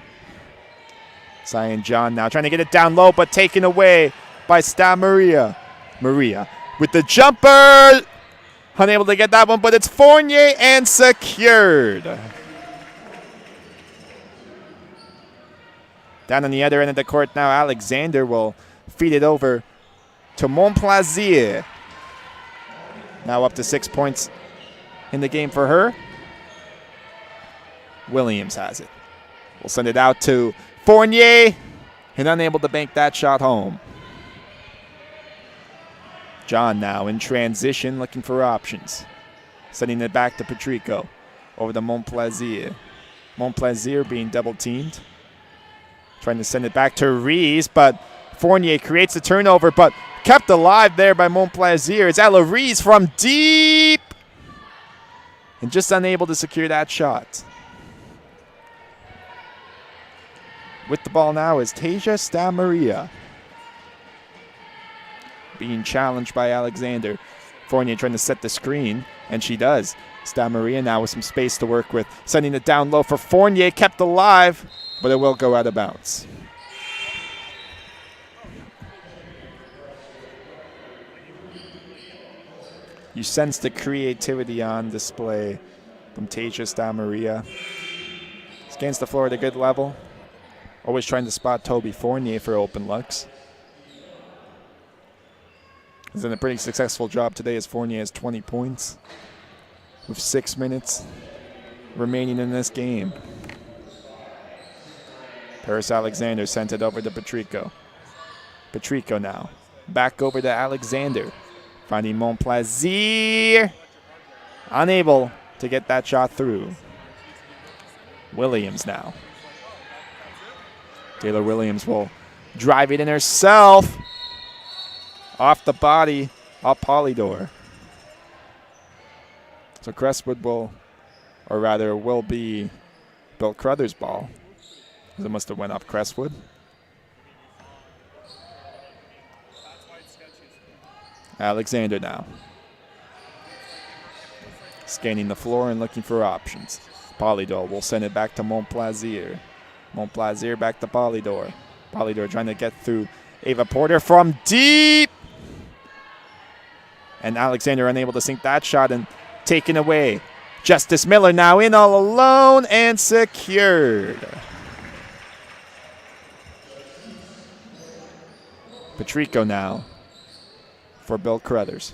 Cyan John now trying to get it down low, but taken away by Stamaria. Maria with the jumper. Unable to get that one, but it's Fournier and secured. Down on the other end of the court now, Alexander will feed it over to Montplaisir. Now up to 6 points in the game for her. Williams has it. We'll send it out to Fournier, and unable to bank that shot home. John now in transition, looking for options. Sending it back to Patrico. Over to Montplaisir. Montplaisir being double teamed. Trying to send it back to Rees, but Fournier creates the turnover, but kept alive there by Montplaisir. It's Ella Rees from deep. And just unable to secure that shot. With the ball now is Tasia Stamaria. Being challenged by Alexander. Fournier trying to set the screen, and she does. Stamaria now with some space to work with. Sending it down low for Fournier, kept alive, but it will go out of bounds. You sense the creativity on display from Tasia Stamaria. Scans the floor at a good level. Always trying to spot Toby Fournier for open looks. He's done a pretty successful job today as Fournier has 20 points with 6 minutes remaining in this game. Paris Alexander sent it over to Patrico. Patrico now. Back over to Alexander. Finding Montplaisir. Unable to get that shot through. Williams now. Taylor Williams will drive it in herself. Off the body of Polydor. So Crestwood will be Bill Crothers' ball. It must have went off Crestwood. Alexander now. Scanning the floor and looking for options. Polydor will send it back to Montplaisir. Montplaisir back to Polydor. Polydor trying to get through Ava Porter from deep. And Alexander unable to sink that shot and taken away. Justice Miller now in all alone and secured. Patrico now for Bill Crothers.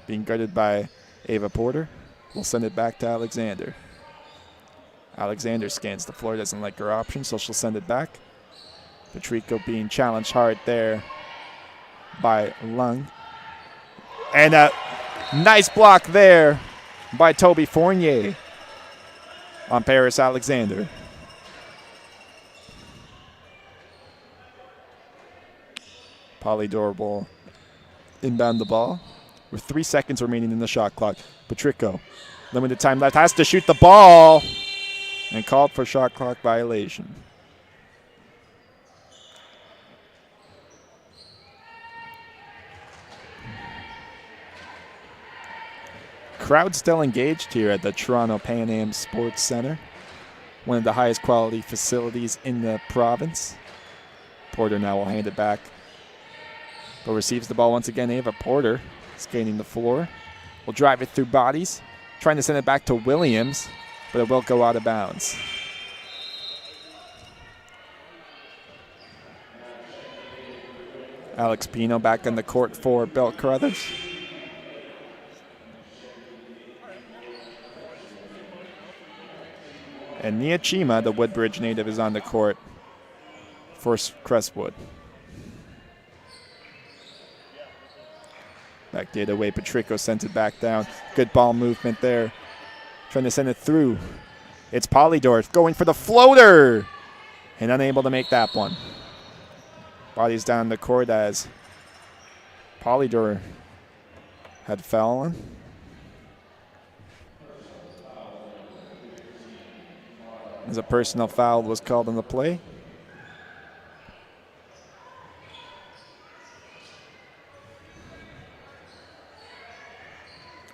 Being guarded by Ava Porter. We'll send it back to Alexander. Alexander scans the floor, doesn't like her option, so she'll send it back. Patrico being challenged hard there by Lung. And a nice block there by Toby Fournier on Paris Alexander. Polydor will inbound the ball with 3 seconds remaining in the shot clock. Patrico, limited time left, has to shoot the ball and called for shot clock violation. Crowd still engaged here at the Toronto Pan Am Sports Center, one of the highest quality facilities in the province. Porter now will hand it back, but receives the ball once again. Ava Porter skating the floor. Will drive it through bodies, trying to send it back to Williams, but it will go out of bounds. Alex Pino back on the court for Bill Crothers. And Nia Chima, the Woodbridge native, is on the court for Crestwood. Back the other way, Patrico sends it back down. Good ball movement there. Trying to send it through. It's Polydor going for the floater. And unable to make that one. Bodies down the court as Polydor had fallen. As a personal foul was called in the play.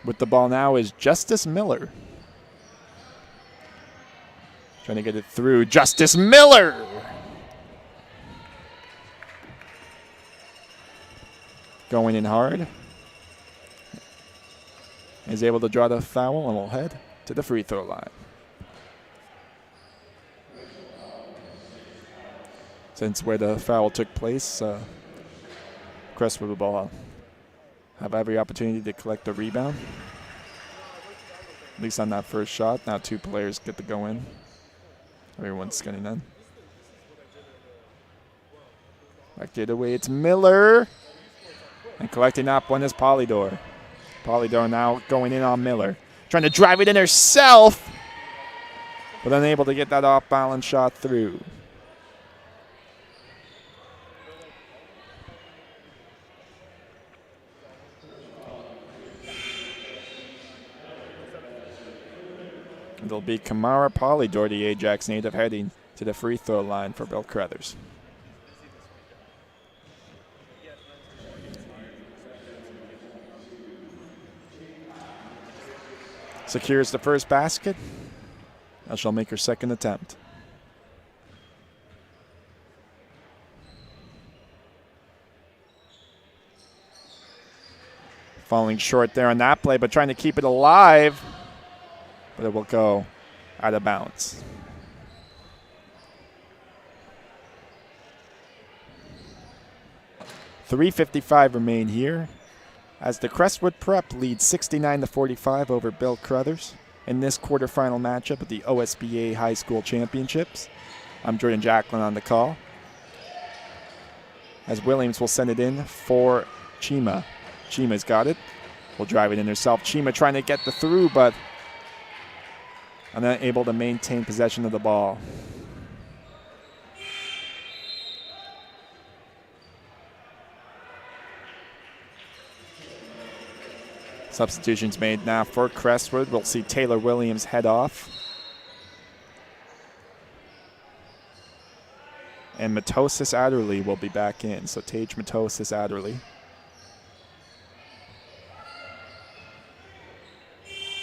With the ball now is Justice Miller. Trying to get it through. Justice Miller! Going in hard. Is able to draw the foul and will head to the free throw line. Since where the foul took place, Crestwood will have every opportunity to collect the rebound. At least on that first shot. Now 2 players get to go in. Everyone's getting in. Back the other way, it's Miller. And collecting up one is Polydor. Polydor now going in on Miller. Trying to drive it in herself, but unable to get that off-balance shot through. It'll be Kamara Polydor, the Ajax native, heading to the free throw line for Bill Crothers. Secures the first basket. Now she'll make her second attempt. Falling short there on that play, but trying to keep it alive. But it will go out of bounds. 3:55 remain here as the Crestwood Prep leads 69-45 over Bill Crothers in this quarterfinal matchup of the OSBA High School Championships. I'm Jordan Jacklin on the call, as Williams will send it in for Chima. Chima's got it. Will drive it in herself. Chima trying to get the through, but unable to maintain possession of the ball. Substitutions made now for Crestwood. We'll see Taylor Williams head off. And Matosis Adderley will be back in. So Tage Matosis Adderley.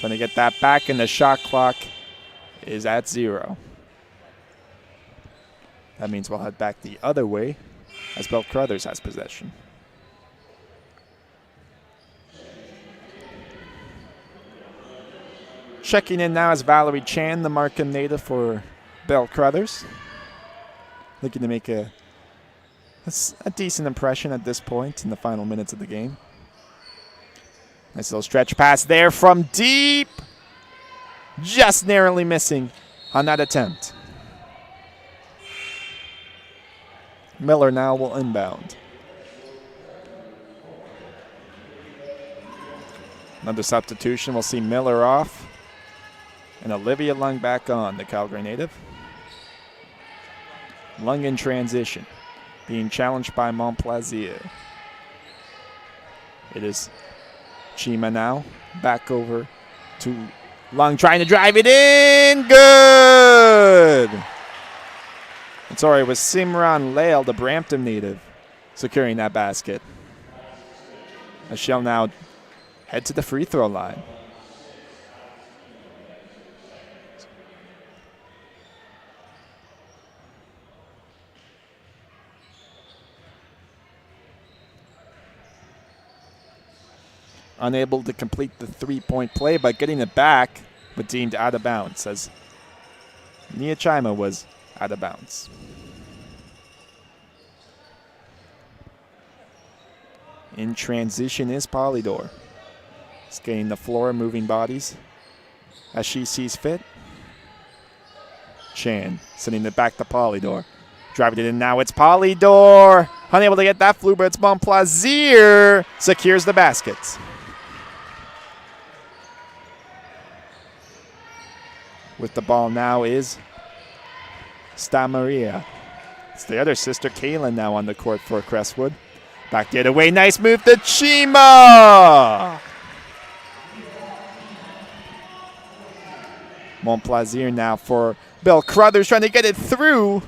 Trying to get that back, and the shot clock is at 0. That means we'll head back the other way as Bill Crothers has possession. Checking in now is Valerie Chan, the Markham native for Bill Crothers. Looking to make a decent impression at this point in the final minutes of the game. Nice little stretch pass there from deep. Just narrowly missing on that attempt. Miller now will inbound. Another substitution. We'll see Miller off. And Olivia Lung back on, the Calgary native. Lung in transition, being challenged by Montplaisir. It is Chima now, back over to Lung, trying to drive it in. Good! And sorry, it was Simran Lail, the Brampton native, securing that basket. As she'll now head to the free throw line. Unable to complete the three-point play, but getting it back, but deemed out of bounds, as Nia Chima was out of bounds. In transition is Polydor. Skating the floor, moving bodies as she sees fit. Chan sending it back to Polydor. Driving it in now, it's Polydor. Unable to get that flu, but it's Montplaisir. Secures the basket. With the ball now is Stamaria. It's the other sister, Kaylin, now on the court for Crestwood. Back the other way. Nice move to Chima. Montplaisir now for Bill Crothers, trying to get it through.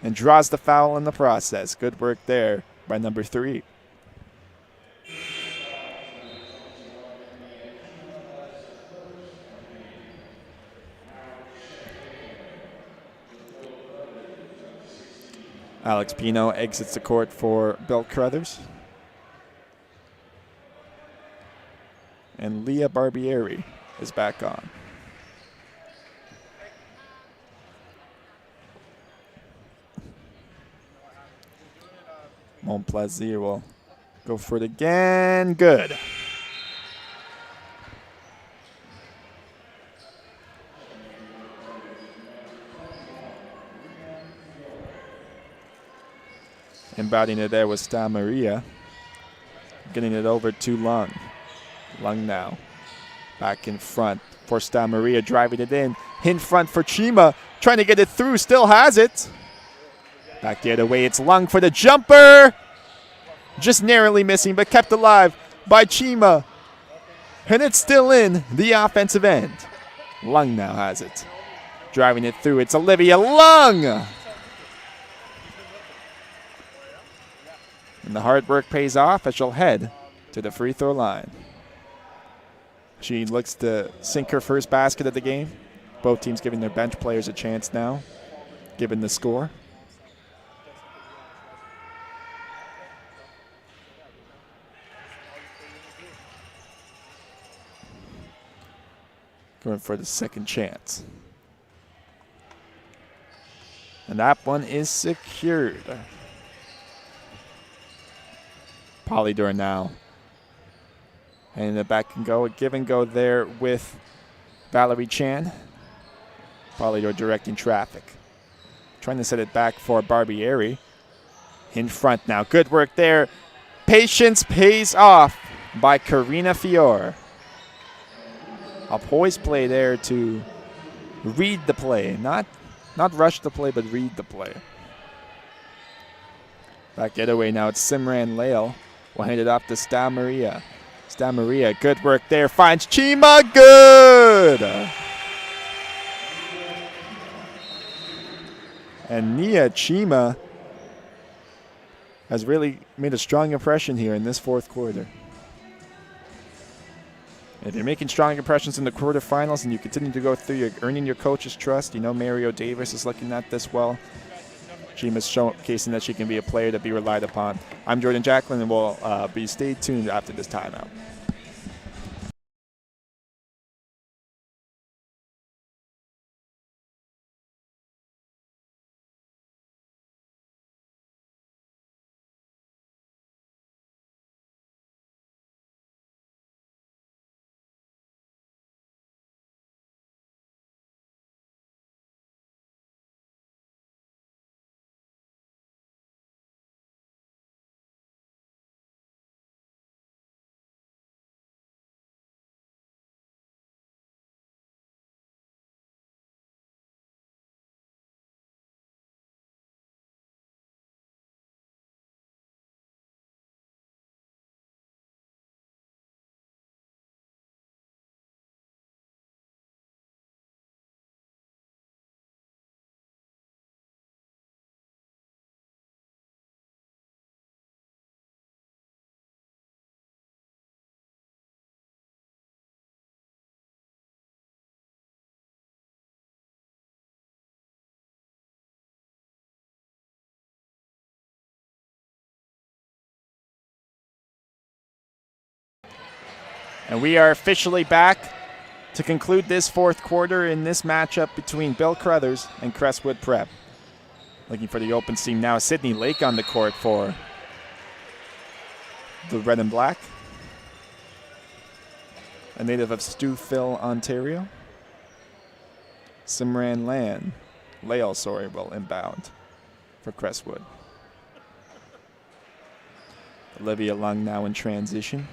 And draws the foul in the process. Good work there by number 3. Alex Pino exits the court for Bill Crothers. And Leah Barbieri is back on. Montplaisir will go for it again. Good. Inbounding it there was Stamaria. Getting it over to Lung. Lung now back in front for Stamaria, driving it in front for Chima, trying to get it through, still has it. Back the other way, it's Lung for the jumper. Just narrowly missing, but kept alive by Chima. And it's still in the offensive end. Lung now has it. Driving it through, it's Olivia Lung. And the hard work pays off as she'll head to the free throw line. She looks to sink her first basket of the game. Both teams giving their bench players a chance now, given the score. Going for the second chance. And that one is secured. Polydor now. And the back and go, a give and go there with Valerie Chan. Polydor directing traffic. Trying to set it back for Barbieri. In front now. Good work there. Patience pays off by Karina Fior. A poised play there to read the play. Not rush the play, but read the play. Back the other way now. It's Simran Lail. Will hand it off to Maria. Maria, good work there. Finds Chima. Good. And Nia Chima has really made a strong impression here in this fourth quarter. If you're making strong impressions in the quarterfinals and you continue to go through, you're earning your coach's trust. You know Mario Davis is looking at this well. Chima's showcasing that she can be a player to be relied upon. I'm Jordan Jacklin, and we'll stay tuned after this timeout. And we are officially back to conclude this fourth quarter in this matchup between Bill Crothers and Crestwood Prep. Looking for the open seam now. Sydney Lake on the court for the red and black. A native of Stouffville, Ontario. Simran Lail, will inbound for Crestwood. Olivia Lung now in transition.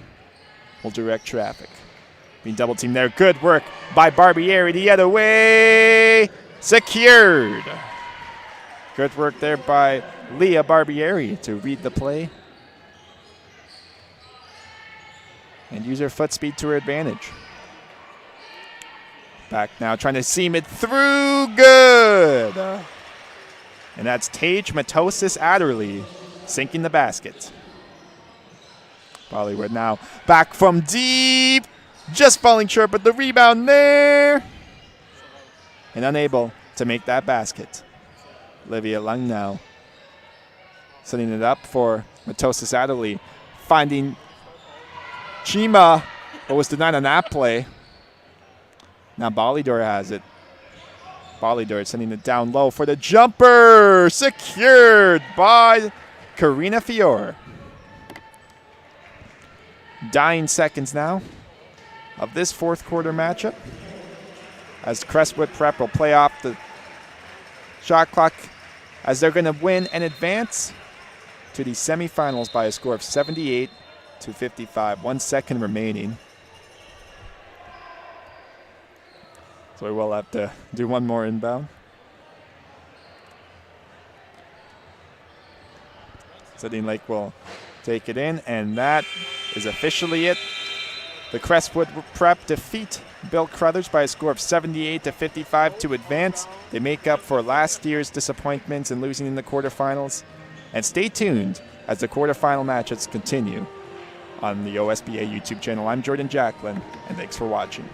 Will direct traffic. Being double teamed there. Good work by Barbieri the other way. Secured. Good work there by Leah Barbieri to read the play and use her foot speed to her advantage. Back now, trying to seam it through. Good. And that's Tage Matosis Adderley sinking the basket. Bollywood now back from deep. Just falling short, but the rebound there. And unable to make that basket. Olivia Lung now setting it up for Matosis Adderley. Finding Chima, but was denied on that play. Now Bolidor has it. Bolidor sending it down low for the jumper. Secured by Karina Fior. Dying seconds now of this fourth quarter matchup as Crestwood Prep will play off the shot clock as they're going to win and advance to the semifinals by a score of 78-55. 1 second remaining. So we will have to do one more inbound. Sydney Lake will take it in, and that is officially it. The Crestwood Prep defeat Bill Crothers by a score of 78-55 to advance. They make up for last year's disappointments in losing in the quarterfinals. And stay tuned as the quarterfinal matches continue on the OSBA YouTube channel. I'm Jordan Jacklin, and thanks for watching.